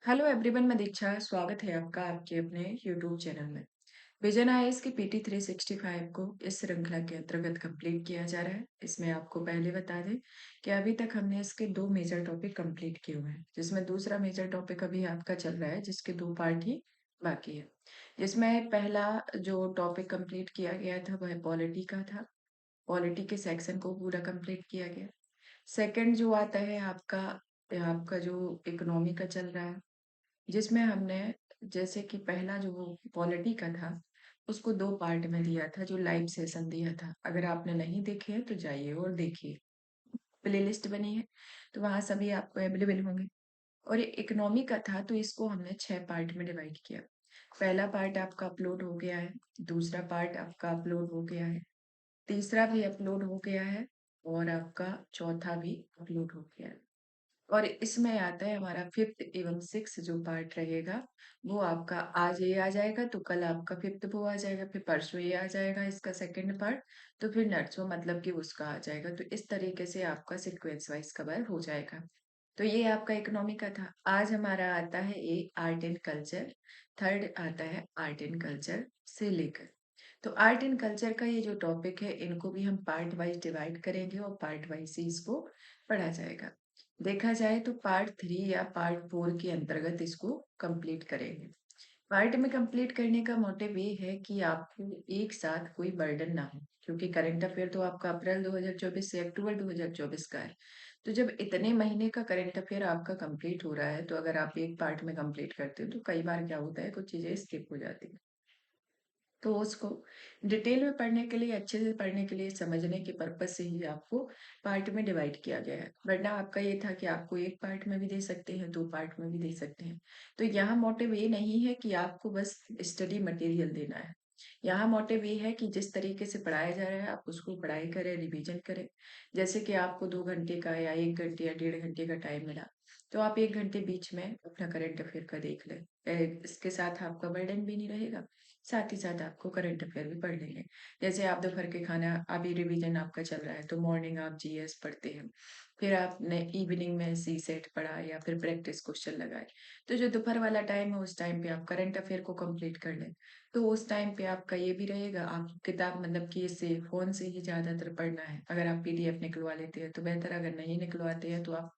Hello everyone, मैं दीक्षा। स्वागत है आपका आपके अपने यूट्यूब चैनल में। विजन आईएएस की पीटी 365 को इस श्रृंखला के अंतर्गत कंप्लीट किया जा रहा है। इसमें आपको पहले बता दें कि अभी तक हमने इसके दो मेजर टॉपिक कंप्लीट किए हुए हैं, जिसमें दूसरा मेजर टॉपिक अभी आपका चल रहा है, जिसके दो पार्ट ही बाकी है। जिसमें पहला जो टॉपिक कंप्लीट किया गया था वह पॉलिटी का था। पॉलिटी के सेक्शन को पूरा कंप्लीट किया गया। सेकंड जो आता है आपका आपका जो इकोनॉमी का चल रहा है, जिसमें हमने जैसे कि पहला जो पॉलिटी का था उसको दो पार्ट में दिया था, जो लाइव सेशन दिया था। अगर आपने नहीं देखे हैं तो जाइए और देखिए, प्लेलिस्ट बनी है तो वहाँ सभी आपको अवेलेबल होंगे। और ये इकोनॉमी का था तो इसको हमने 6 पार्ट में डिवाइड किया। पहला पार्ट आपका अपलोड हो गया है, दूसरा पार्ट आपका अपलोड हो गया है, तीसरा भी अपलोड हो गया है और आपका चौथा भी अपलोड हो गया है। और इसमें आता है हमारा फिफ्थ एवं सिक्स जो पार्ट रहेगा, वो आपका आज ये आ जाएगा तो कल आपका फिफ्थ वो आ जाएगा, फिर परसों ये आ जाएगा इसका सेकंड पार्ट, तो फिर नर्सों मतलब कि उसका आ जाएगा। तो इस तरीके से आपका सीक्वेंस वाइज कवर हो जाएगा। तो ये आपका इकोनॉमी का था। आज हमारा आता है एक आर्ट एंड कल्चर। थर्ड आता है आर्ट एंड कल्चर से लेकर। तो आर्ट एंड कल्चर का ये जो टॉपिक है, इनको भी हम पार्ट वाइज डिवाइड करेंगे और पार्ट वाइज ही इसको पढ़ा जाएगा। देखा जाए तो पार्ट 3 या पार्ट 4 के अंतर्गत इसको कंप्लीट करेंगे। पार्ट में कंप्लीट करने का मोटिव ये है कि आपको एक साथ कोई बर्डन ना हो, क्योंकि करंट अफेयर तो आपका अप्रैल 2024 से अक्टूबर 2024 का है। तो जब इतने महीने का करंट अफेयर आपका कंप्लीट हो रहा है, तो अगर आप एक पार्ट में कंप्लीट करते हो तो कई बार क्या होता है, कुछ चीजें स्किप हो जाती है। तो उसको डिटेल में पढ़ने के लिए, अच्छे से पढ़ने के लिए, समझने के पर्पज से ही आपको पार्ट में डिवाइड किया गया है। वरना आपका ये था कि आपको एक पार्ट में भी दे सकते हैं, दो पार्ट में भी दे सकते हैं। तो यहाँ मोटिव ये नहीं है कि आपको बस स्टडी मटेरियल देना है। यहाँ मोटिव ये है कि जिस तरीके से पढ़ाया जा रहा है आप उसको पढ़ाई करें, रिवीजन करें। जैसे कि आपको 2 घंटे का या 1 घंटे या 1.5 घंटे का टाइम मिला, तो आप 1 घंटे बीच में अपना करंट अफेयर का देख लें। इसके साथ आपका बर्डन भी नहीं रहेगा, साथ ही साथ आपको करंट अफेयर भी पढ़ लेंगे। जैसे आप दोपहर के खाना, अभी रिवीजन आपका चल रहा है तो मॉर्निंग आप जीएस पढ़ते हैं, फिर आपने इवनिंग में सी सेट पढ़ा या फिर प्रैक्टिस क्वेश्चन लगाए। तो जो दोपहर वाला टाइम है उस टाइम पे आप करंट अफेयर को कंप्लीट कर लें। तो उस टाइम पे आपका ये भी रहेगा, आप किताब मतलब कि इससे फोन से ही ज्यादातर पढ़ना है। अगर आप पीडीएफ निकलवा लेते हैं तो बेहतर, अगर नहीं निकलवाते हैं तो आप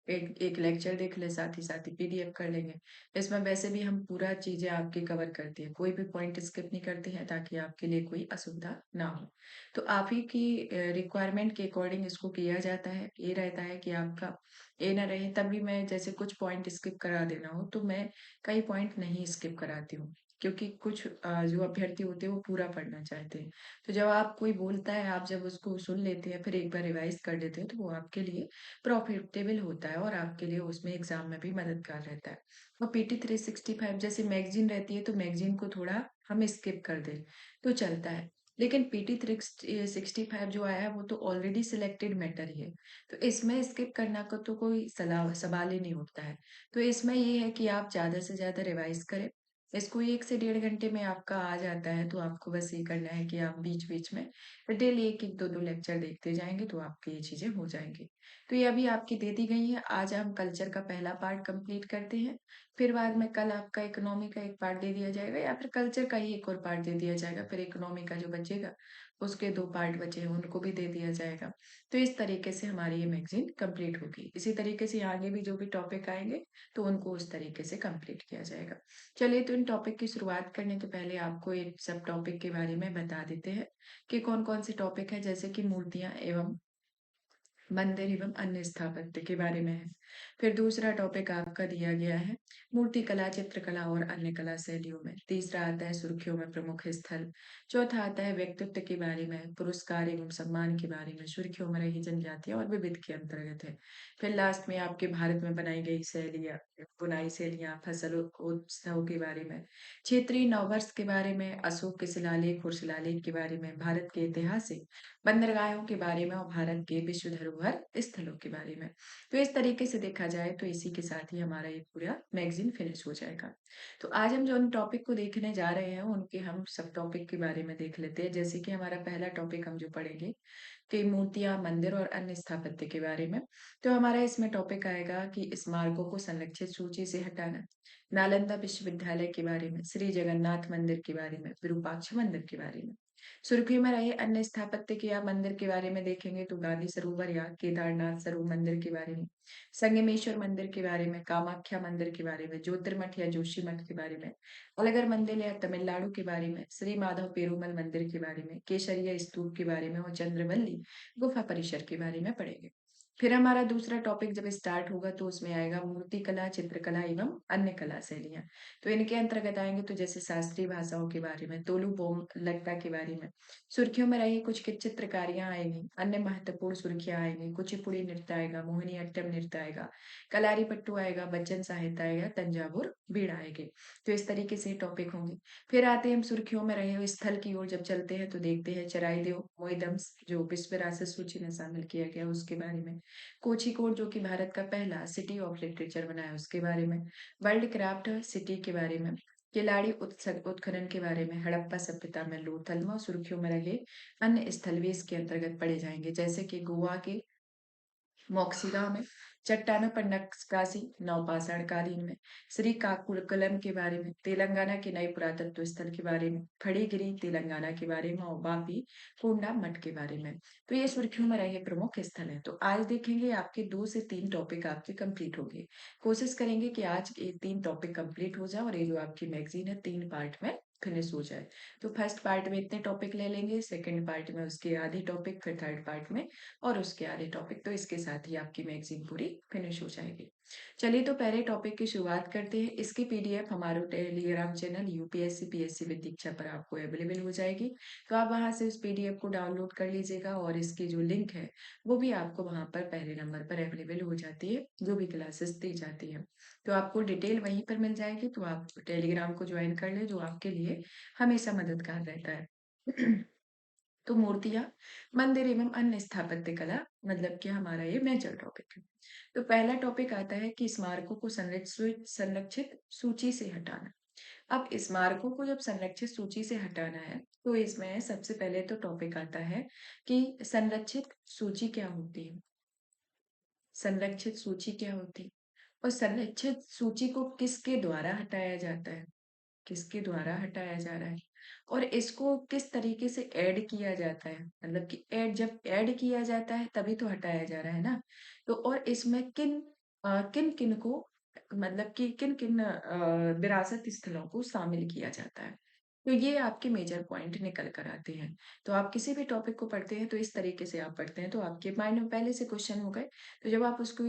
एक एक लेक्चर देख ले, साथ ही पीडीएफ कर लेंगे। इसमें वैसे भी हम पूरा चीजें आपकी कवर करते हैं, कोई भी पॉइंट स्किप नहीं करते हैं, ताकि आपके लिए कोई असुविधा ना हो। तो आप ही की रिक्वायरमेंट के अकॉर्डिंग इसको किया जाता है। ये रहता है कि आपका ये ना रहे, तभी मैं जैसे कुछ पॉइंट स्किप करा देना हो तो मैं कई पॉइंट नहीं स्किप कराती हूँ, क्योंकि कुछ जो अभ्यर्थी होते हैं वो पूरा पढ़ना चाहते हैं। तो जब आप कोई बोलता है, आप जब उसको सुन लेते हैं, फिर एक बार रिवाइज कर देते हैं, तो वो आपके लिए प्रॉफिटेबल होता है और आपके लिए उसमें एग्जाम में भी मददगार रहता है। और पीटी 365 जैसे मैगजीन रहती है तो मैगजीन को थोड़ा हम स्किप कर दें तो चलता है। लेकिन पीटी 365 जो आया है वो तो ऑलरेडी सिलेक्टेड मैटर ही है, तो इसमें स्किप करना का तो कोई सलाह सवाल ही नहीं उठता है। तो इसमें ये है कि आप ज्यादा से ज्यादा रिवाइज करें। इसको 1 से 1.5 घंटे में आपका आ जाता है, तो आपको बस ये करना है कि आप बीच बीच में डेली एक एक दो दो लेक्चर देखते जाएंगे तो आपकी ये चीजें हो जाएंगी। तो ये अभी आपकी दे दी गई है। आज हम कल्चर का पहला पार्ट कंप्लीट करते हैं, फिर बाद में कल आपका इकोनॉमी का एक पार्ट दे दिया जाएगा, या फिर कल्चर का ही एक और पार्ट दे दिया जाएगा, फिर इकोनॉमी का जो बचेगा उसके दो पार्ट बचे हैं उनको भी दे दिया जाएगा। तो इस तरीके से हमारी ये मैगजीन कंप्लीट होगी। इसी तरीके से आगे भी जो भी टॉपिक आएंगे तो उनको उस तरीके से कंप्लीट किया जाएगा। चलिए, तो इन टॉपिक की शुरुआत करने के पहले आपको एक सब टॉपिक के बारे में बता देते हैं कि कौन कौन से टॉपिक है। जैसे कि मूर्तियां एवं मंदिर एवं अन्य स्थापत्य के बारे में है। फिर दूसरा टॉपिक आपका दिया गया है मूर्ति कला, चित्रकला और अन्य कला शैलियों में। तीसरा आता है सुर्खियों में प्रमुख स्थल। चौथा आता है व्यक्तित्व के बारे में, पुरस्कार एवं सम्मान के बारे में, सुर्खियों में रही जनजातियां और विविध के अंतर्गत है। फिर लास्ट में आपके भारत में बनाई गई शैलियाँ, बुनाई शैलियाँ, फसल उत्सव के बारे में, क्षेत्रीय नववर्ष के बारे में, अशोक के शिलालेख और शिलालेख के बारे में, भारत के इतिहास से बंदरगाहों के बारे में और भारत के विश्व धरोहर स्थलों के बारे में। तो इस तरीके से देखा जाए तो इसी के साथ ही हमारा ये पूरा मैगज़ीन फिनिश हो जाएगा। तो आज हम जो उन टॉपिक को देखने जा रहे हैं, उनके हम सब टॉपिक के बारे में देख लेते हैं। जैसे कि हमारा पहला टॉपिक हम जो पढ़ेंगे कि मूर्तियाँ, मंदिर और अन्य स्थापत्य के बारे में। तो हमारा इसमें टॉपिक आएगा कि स्मारकों को संरक्षित सूची से हटाना, नालंदा विश्वविद्यालय के बारे में, श्री जगन्नाथ मंदिर के बारे में, विरूपाक्ष मंदिर के बारे में। सुर्खियों में रहे अन्य स्थापत्य के या मंदिर के बारे में देखेंगे तो गांधी सरोवर या केदारनाथ सरोवर मंदिर के बारे में, संगमेश्वर मंदिर के बारे में, कामाख्या मंदिर के बारे में, ज्योतिर्मठ या जोशी मठ के बारे में, अलगर मंदिर या तमिलनाडु के बारे में, श्री माधव पेरुमल मंदिर के बारे में, केसरिया स्तूप के बारे में और चंद्रवल्ली गुफा परिसर के बारे में पढ़ेंगे। फिर हमारा दूसरा टॉपिक जब स्टार्ट होगा तो उसमें आएगा मूर्ति कला, चित्रकला एवं अन्य कला शैलियाँ। तो इनके अंतर्गत आएंगे तो जैसे शास्त्रीय भाषाओं के बारे में, तोलू बोम लट्टा के बारे में, सुर्खियों में रही कुछ की चित्रकारियां आएंगी, अन्य महत्वपूर्ण सुर्खियां आएंगी, कुचिपुड़ी नृत्य आएगा, मोहिनी अट्टम नृत्य आएगा, कलारी पट्टू आएगा, बच्चन साहित्य आएगा, तंजावुर बीड़ा आएगी। तो इस तरीके से टॉपिक होंगे। फिर आते हैं हम सुर्खियों में रहे हुए स्थल की ओर, जब चलते हैं तो देखते हैं चराईदेव मोइदम्स जो विश्व विरासत सूची में शामिल किया गया उसके बारे में, कोझिकोड जो कि भारत का पहला सिटी ऑफ लिटरेचर बना है उसके बारे में, वर्ल्ड क्राफ्ट सिटी के बारे में, किलाड़ी उत्खनन के बारे में, हड़प्पा सभ्यता में लोथल और सुर्खियों में रहे अन्य स्थल भी इसके अंतर्गत पढ़े जाएंगे। जैसे कि गोवा के मोक्सिगा में, चट्टानों पर नक्काशी नवपाषाण कालीन में, श्री काकुलम के बारे में, तेलंगाना के नए पुरातत्व स्थल के बारे में, फड़ीगिरी तेलंगाना के बारे में और वापी पूर्णा मठ के बारे में। तो ये सुर्खियों में रहे प्रमुख स्थल है। तो आज देखेंगे आपके 2 से 3 टॉपिक आपके कंप्लीट हो गए। कोशिश करेंगे कि आज ये 3 टॉपिक कंप्लीट हो जाए और ये जो आपकी मैगजीन है 3 पार्ट में फिनिश हो जाए। तो फर्स्ट पार्ट में इतने टॉपिक ले लेंगे, सेकंड पार्ट में उसके आधे टॉपिक, फिर थर्ड पार्ट में और उसके आधे टॉपिक। तो इसके साथ ही आपकी मैगजीन पूरी फिनिश हो जाएगी। चलिए तो पहले टॉपिक की शुरुआत करते हैं। इसकी पीडीएफ हमारे Telegram channel UPSC PSC with Diksha पर आपको अवेलेबल हो जाएगी। तो आप वहां से उस पीडीएफ को डाउनलोड कर लीजिएगा और इसकी जो लिंक है वो भी आपको वहां पर पहले नंबर पर अवेलेबल हो जाती है, जो भी क्लासेस दी जाती है। तो आपको डिटेल वहीं पर मिल जाएगी। तो आप टेलीग्राम को ज्वाइन कर ले, जो आपके लिए हमेशा मददगार रहता है। तो मूर्तियां, मंदिर एवं अन्य स्थापत्य कला मतलब कि हमारा ये मेजर टॉपिक है। तो पहला टॉपिक आता है कि स्मारकों को संरक्षित संरक्षित सूची से हटाना। अब स्मारकों को जब संरक्षित सूची से हटाना है तो इसमें सबसे पहले तो टॉपिक आता है कि संरक्षित सूची क्या होती है, संरक्षित सूची क्या होती है और संरक्षित सूची को किसके द्वारा हटाया जाता है, किसके द्वारा हटाया जा रहा है और इसको किस तरीके से ऐड किया जाता है। मतलब कि ऐड जब ऐड किया जाता है तभी तो हटाया जा रहा है ना। तो और इसमें किन किन को मतलब कि किन किन विरासत स्थलों को शामिल किया जाता है। तो ये आपके मेजर पॉइंट निकल कर आते हैं। तो आप किसी भी टॉपिक को पढ़ते हैं तो इस तरीके से आप पढ़ते हैं तो आपके माइंड में पहले से क्वेश्चन हो गए। तो जब आप उसको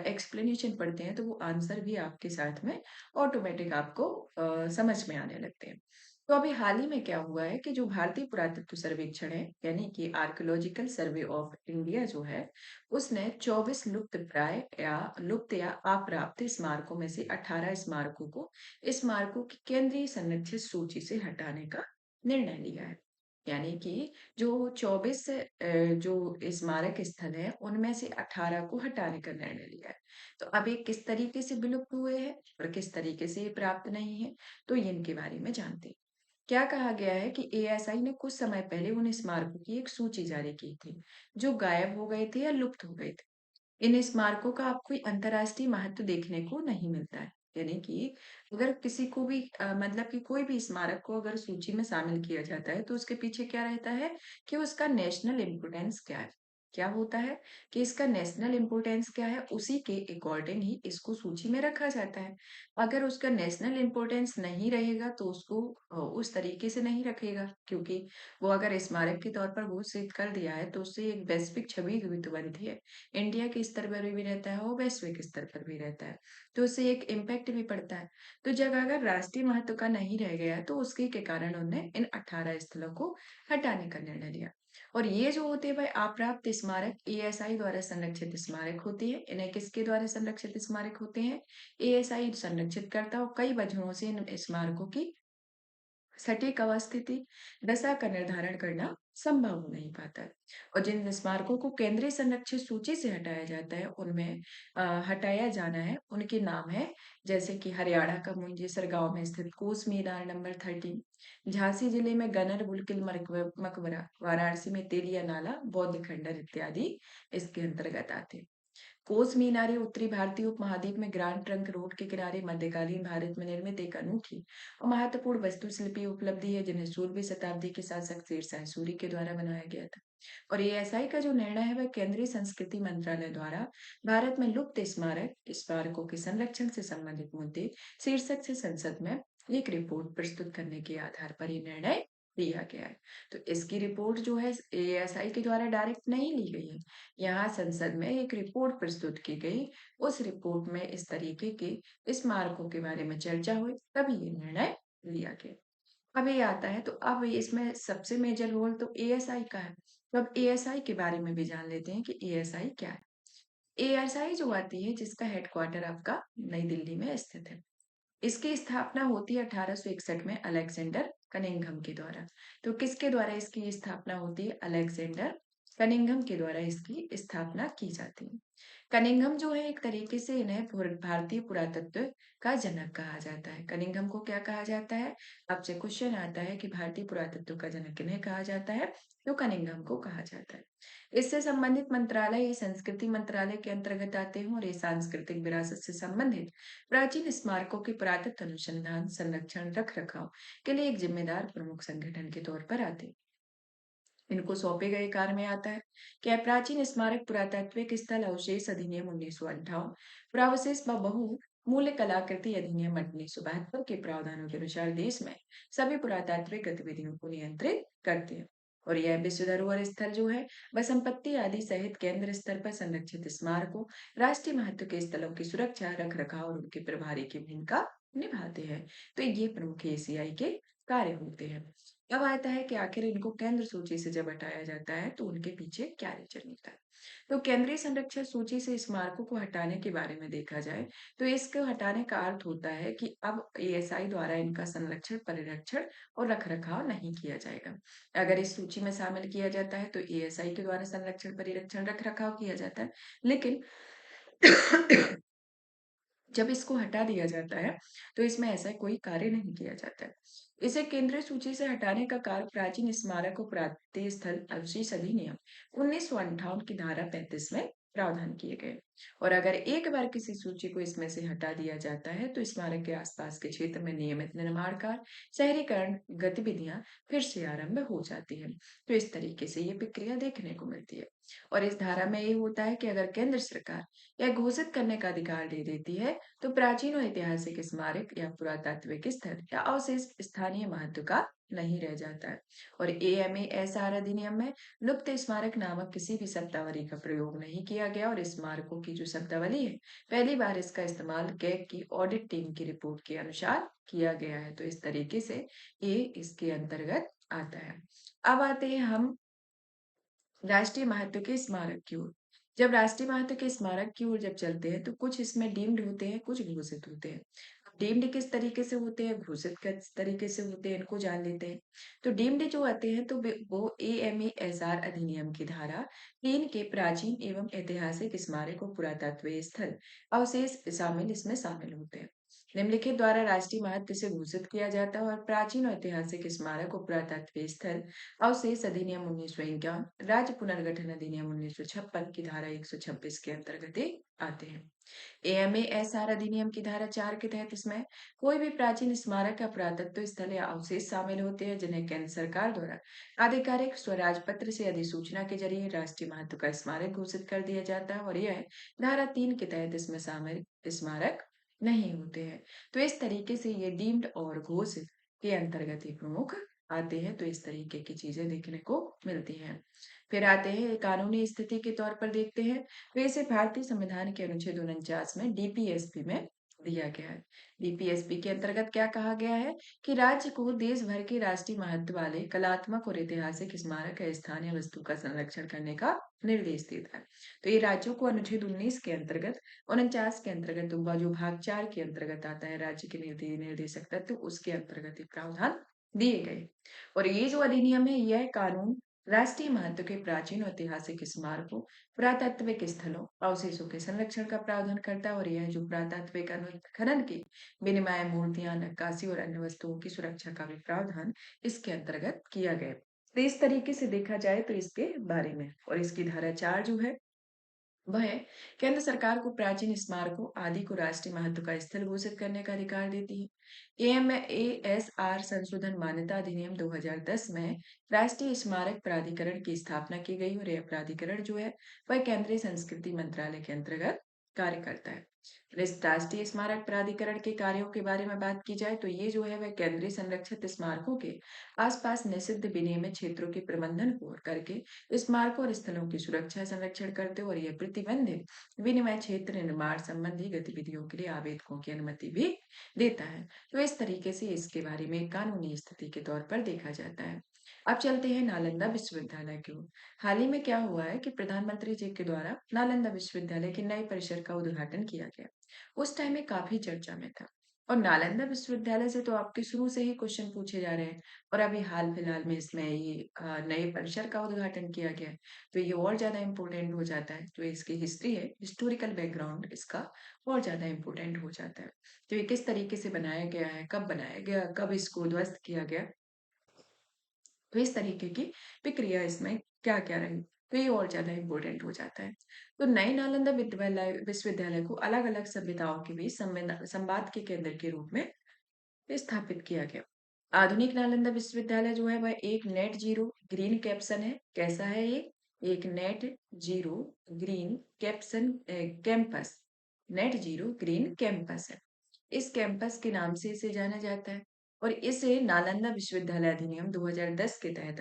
एक्सप्लेनेशन पढ़ते हैं तो वो आंसर भी आपके साथ में ऑटोमेटिक आपको समझ में आने लगते हैं। तो अभी हाल ही में क्या हुआ है कि जो भारतीय पुरातत्व सर्वेक्षण है यानी कि आर्कियोलॉजिकल सर्वे ऑफ इंडिया जो है, उसने 24 लुप्त प्राय या लुप्त या अप्राप्त स्मारकों में से 18 स्मारकों को स्मारकों की केंद्रीय संरक्षित सूची से हटाने का निर्णय लिया है। यानी कि जो 24 जो स्मारक स्थल है उनमें से 18 को हटाने का निर्णय लिया है। तो अब ये किस तरीके से विलुप्त हुए हैं और किस तरीके से ये प्राप्त नहीं है, तो इनके बारे में जानते हैं। क्या कहा गया है कि एएसआई ने कुछ समय पहले उन स्मारकों की एक सूची जारी की थी जो गायब हो गए थे या लुप्त हो गए थे। इन स्मारकों का अब कोई अंतर्राष्ट्रीय महत्व देखने को नहीं मिलता है। यानी कि अगर किसी को भी मतलब कि कोई भी स्मारक को अगर सूची में शामिल किया जाता है तो उसके पीछे क्या रहता है कि उसका नेशनल इम्पोर्टेंस क्या है। क्या होता है कि इसका नेशनल इम्पोर्टेंस क्या है, उसी के अकॉर्डिंग ही इसको सूची में रखा जाता है। अगर उसका नेशनल इम्पोर्टेंस नहीं रहेगा तो उसको उस तरीके से नहीं रखेगा, क्योंकि वो अगर स्मारक के तौर पर घोषित कर दिया है तो उससे एक वैश्विक छवि भी तो बनती है। इंडिया के स्तर पर भी रहता है और वैश्विक स्तर पर भी रहता है। तो उससे एक इम्पैक्ट भी पड़ता है। तो जब अगर राष्ट्रीय महत्व का नहीं रह गया तो उसके के कारण उन्होंने इन 18 स्थलों को हटाने का निर्णय लिया। और ये जो होते हैं भाई अप्राप्त स्मारक एएसआई द्वारा संरक्षित स्मारक होते हैं। इन्हें किसके द्वारा संरक्षित स्मारक होते हैं, एएसआई संरक्षित करता और कई वजहों से इन स्मारकों की सटीक अवस्थिति दशा का निर्धारण करना संभव हो नहीं पाता है। और जिन स्मारकों को केंद्रीय संरक्षित सूची से हटाया जाता है, उनमें हटाया जाना है, उनके नाम है जैसे कि हरियाणा का मुंजेसर गाँव में स्थित कोस मीनार नंबर 13, झांसी जिले में गनर बुलकिल मकबरा, वाराणसी में तेलिया नाला, बौद्ध खंडर इत्यादि इसके अंतर्गत आते हैं। कोस मीनार उत्तरी भारतीय उपमहाद्वीप में ग्रांड ट्रंक रोड के किनारे मध्यकालीन भारत में निर्मित एक अनूठी और महत्वपूर्ण वास्तुशिल्पी उपलब्धि है, जिन्हें 16वीं शताब्दी के शासक शेरशाह सूरी के द्वारा बनाया गया था। और एएसआई का जो निर्णय है वह केंद्रीय संस्कृति मंत्रालय द्वारा भारत में लुप्त स्मारकों के संरक्षण से संबंधित मुद्दे शीर्षक से संसद में एक रिपोर्ट प्रस्तुत करने के आधार पर ये निर्णय लिया गया है। तो इसकी रिपोर्ट जो है एएसआई के द्वारा डायरेक्ट नहीं ली गई है। यहाँ संसद में एक रिपोर्ट प्रस्तुत की गई। उस रिपोर्ट में इस तरीके के स्मारकों के बारे में चर्चा हुई, तभी ये निर्णय लिया गया। अब ये आता है, तो अब इसमें सबसे मेजर रोल तो एएसआई का है। तो अब एएसआई के बारे में भी जान लेते हैं कि एएसआई क्या है। एएसआई जो आती है, जिसका हेडक्वार्टर आपका नई दिल्ली में स्थित है। इसकी स्थापना होती है 1861 में अलेक्जेंडर कनिंघम के द्वारा। तो किसके द्वारा इसकी स्थापना होती है? अलेक्जेंडर कनिंघम के द्वारा इसकी स्थापना की जाती है। कनिंघम जो है, एक तरीके से इन्हें भारतीय पुरातत्व का जनक कहा जाता है। कनिंघम को क्या कहा जाता है? आपसे क्वेश्चन आता है कि भारतीय पुरातत्व का जनक किन्हें कहा जाता है, तो कनिंघम को कहा जाता है। इससे संबंधित मंत्रालय ये संस्कृति मंत्रालय के अंतर्गत आते हैं, और ये सांस्कृतिक विरासत से संबंधित प्राचीन स्मारकों के पुरातत्व अनुसंधान, संरक्षण, रख रखाव के लिए एक जिम्मेदार प्रमुख संगठन के तौर पर आते हैं। इनको सौंपे गए कार्य में आता है कि प्राचीन स्मारक पुरातात्विक स्थल अवशेष अधिनियम 1958, पुरावशेष व बहु मूल्य कलाकृति अधिनियम 1972 के प्रावधानों के अनुसार देश में सभी पुरातात्विक गतिविधियों को नियंत्रित करते हैं। और यह विश्व धरोहर स्थल जो है वह संपत्ति आदि सहित केंद्र स्तर पर संरक्षित स्मारकों, राष्ट्रीय महत्व के स्थलों की सुरक्षा, रख रखाव और उनके प्रभारी की भूमिका निभाते हैं। तो ये प्रमुख एसीआई के कार्य होते हैं। अब आता है कि आखिर इनको केंद्र सूची से जब हटाया जाता है, तो उनके पीछे क्या रीजन होता है। तो केंद्रीय संरक्षण सूची से स्मारकों को हटाने के बारे में देखा जाए, तो इसको हटाने का अर्थ होता है कि अब एएसआई द्वारा इनका संरक्षण, परिरक्षण और रखरखाव नहीं किया जाएगा। अगर इस सूची में शामिल किया जाता है, तो एएसआई के द्वारा संरक्षण, परिरक्षण, रखरखाव किया जाता है। लेकिन जब इसको हटा दिया जाता है, तो इसमें ऐसा कोई कार्य नहीं किया जाता है। इसे केंद्रीय सूची से हटाने का कार्य प्राचीन स्मारक और पुरातत्व स्थल अवशेष अधिनियम 1958 की धारा 35 में प्रावधान किए गए। और अगर एक बार किसी सूची को इसमें से हटा दिया जाता है, तो स्मारक के आसपास के क्षेत्र में नियमित निर्माण कार्य, शहरीकरण गतिविधियां फिर से आरंभ हो जाती है। तो इस तरीके से ये प्रक्रिया देखने को मिलती है। और इस धारा में ये होता है कि अगर केंद्र सरकार यह घोषित करने का अधिकार दे देती है, तो प्राचीन और ऐतिहासिक स्मारक या पुरातात्विक स्थल या अवशेष स्थानीय महत्व का नहीं रह जाता है। और एएमएएसआर अधिनियम में लुप्त स्मारक नामक किसी भी शब्दावली का प्रयोग नहीं किया गया, और स्मारकों की जो शब्दावली है, पहली बार इसका इस्तेमाल कैग की ऑडिट टीम की रिपोर्ट के अनुसार किया गया है। तो इस तरीके से ये इसके अंतर्गत आता है। अब आते हैं हम राष्ट्रीय महत्व के स्मारक की ओर। जब राष्ट्रीय महत्व के स्मारक की ओर जब चलते हैं, तो कुछ इसमें डीम्ड होते हैं, कुछ घोषित होते हैं। डीम्ड किस तरीके से होते हैं, घोषित किस तरीके से होते हैं, इनको जान लेते हैं। तो डीम्ड जो आते हैं, तो वो एएमएएसआर अधिनियम की धारा 3 के प्राचीन एवं ऐतिहासिक स्मारक और पुरातत्व स्थल अवशेष शामिल इसमें शामिल होते हैं। निम्नलिखित द्वारा राष्ट्रीय महत्व से घोषित किया जाता है, और प्राचीन और ऐतिहासिक स्मारक और पुरातत्व स्थल अवशेष अधिनियम 1951, राज्य पुनर्गठन अधिनियम 1956 की धारा 126 के अंतर्गत ही आते हैं। एएमएएसआर अधिनियम की धारा 4 के तहत इसमें कोई भी प्राचीन स्मारक या पुरातत्व स्थल या अवशेष शामिल होते हैं, जिन्हें केंद्र सरकार द्वारा आधिकारिक स्वराज पत्र से अधिसूचना के जरिए राष्ट्रीय महत्व का स्मारक घोषित कर दिया जाता है, और यह धारा 3 के तहत इसमें शामिल स्मारक नहीं होते हैं। तो इस तरीके से ये डीम्ड और घोषित के अंतर्गत ही प्रमुख आते हैं। तो इस तरीके की चीजें देखने को मिलती हैं। फिर आते हैं कानूनी स्थिति के तौर पर देखते हैं, तो इसे भारतीय संविधान के अनुच्छेद 49 में डीपीएसपी में दिया गया है। डीपीएसपी के अंतर्गत क्या कहा गया है कि राज्य को देश भर के राष्ट्रीय महत्व वाले कलात्मक और ऐतिहासिक स्मारक या स्थानीय वस्तु का संरक्षण करने का निर्देश देता है। तो ये राज्यों को अनुच्छेद 19 के अंतर्गत, 49 के अंतर्गत, जो भाग 4 के अंतर्गत आता है राज्य के निर्देशक तत्व, उसके अंतर्गत प्रावधान दिए गए। और ये जो अधिनियम है, यह कानून राष्ट्रीय महत्व के प्राचीन और ऐतिहासिक स्मारकों, पुरातात्विक स्थलों, अवशेषों के संरक्षण का प्रावधान करता है और यह जो पुरातात्विक खनन की विनिमय मूर्तियां, नक्काशी और अन्य वस्तुओं की सुरक्षा का भी प्रावधान इसके अंतर्गत किया गया। तो इस तरीके से देखा जाए तो इसके बारे में और इसकी धारा 4 जो है वह केंद्र सरकार को प्राचीन स्मारकों आदि को राष्ट्रीय महत्व का स्थल घोषित करने का अधिकार देती है। एएसआर संशोधन मान्यता अधिनियम 2010 में राष्ट्रीय स्मारक प्राधिकरण की स्थापना की गई और यह प्राधिकरण जो है वह केंद्रीय संस्कृति मंत्रालय के अंतर्गत कार्य करता है। इस राष्ट्रीय स्मारक प्राधिकरण के कार्यों के बारे में बात की जाए तो ये जो है वह केंद्रीय संरक्षित स्मारकों के आसपास निषिद्ध विनियमित क्षेत्रों के प्रबंधन को करके स्मारकों और स्थलों की सुरक्षा संरक्षण करते और यह प्रतिबंधित विनिमय क्षेत्र निर्माण संबंधी गतिविधियों के लिए आवेदकों की अनुमति भी देता है। तो इस तरीके से इसके बारे में कानूनी स्थिति के तौर पर देखा जाता है। अब चलते हैं नालंदा विश्वविद्यालय की ओर। हाल ही में क्या हुआ है कि प्रधानमंत्री जी के द्वारा नालंदा विश्वविद्यालय के नए परिसर का उद्घाटन किया गया। उस टाइम में काफी चर्चा में था और नालंदा विश्वविद्यालय से तो आपके शुरू से ही क्वेश्चन पूछे जा रहे हैं और अभी हाल फिलहाल में इसमें ये नए परिसर का उद्घाटन किया गया है, तो ये और ज्यादा इम्पोर्टेंट हो जाता है। तो इसकी हिस्ट्री है, हिस्टोरिकल बैकग्राउंड इसका और ज्यादा इम्पोर्टेंट हो जाता है। तो ये किस तरीके से बनाया गया है, कब बनाया गया, कब इसको ध्वस्त किया गया, तो इस तरीके की प्रक्रिया इसमें क्या क्या रही, तो ये और ज्यादा इम्पोर्टेंट हो जाता है। तो नए नालंदा विश्वविद्यालय को अलग अलग सभ्यताओं के बीच संवाद के केंद्र के रूप में स्थापित किया गया। आधुनिक नालंदा विश्वविद्यालय जो है वह एक नेट जीरो ग्रीन कैप्सन है। कैसा है ये? एक net zero green campus, net zero green campus है। इस कैंपस के नाम से इसे जाना जाता है और इसे नालंदा विश्वविद्यालय अधिनियम 2010 के तहत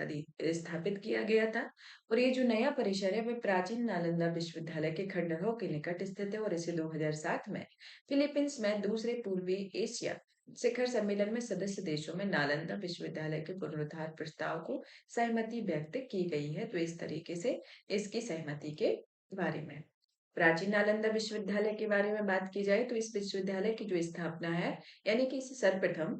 स्थापित किया गया था। और ये जो नया परिसर है वह प्राचीन नालंदा विश्वविद्यालय के खंडहरों के निकट स्थित है और इसे 2007 में फिलीपींस में दूसरे पूर्वी एशिया शिखर सम्मेलन में सदस्य देशों में नालंदा विश्वविद्यालय के पुनरुद्धार प्रस्ताव को सहमति व्यक्त की गई है। तो इस तरीके से इसकी सहमति के बारे में प्राचीन नालंदा विश्वविद्यालय के बारे में बात की जाए तो इस विश्वविद्यालय की जो स्थापना है यानी कि इसे सर्वप्रथम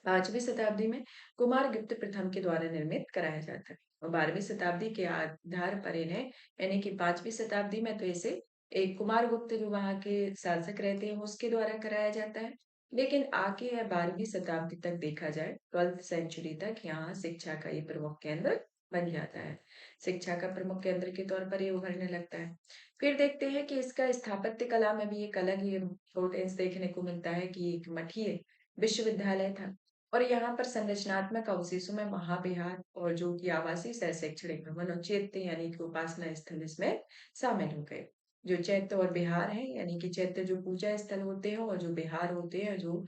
5वीं शताब्दी में कुमार गुप्त प्रथम के द्वारा निर्मित कराया जाता है और 12वीं शताब्दी के आधार पर इन्हें यानी कि 5वीं शताब्दी में तो इसे एक कुमार गुप्त जो वहां के शासक रहते हैं उसके द्वारा कराया जाता है। लेकिन आगे या 12वीं शताब्दी तक देखा जाए 12th सेंचुरी तक यहाँ शिक्षा का ये प्रमुख केंद्र बन जाता है। शिक्षा का प्रमुख केंद्र के तौर पर ये उभरने लगता है। फिर देखते हैं कि इसका स्थापत्य कला में भी एक अलग ही इम्पोर्टेंस देखने को मिलता है कि एक मठीय विश्वविद्यालय था और यहाँ पर संरचनात्मक अवशेषों में महाविहार और जो कि आवासीय सह शैक्षणिक भवन और चैत्य यानी कि उपासना स्थल इसमें शामिल हो गए। जो चैत्य और विहार है यानी कि चैत्य जो पूजा स्थल होते हैं और जो विहार होते हैं जो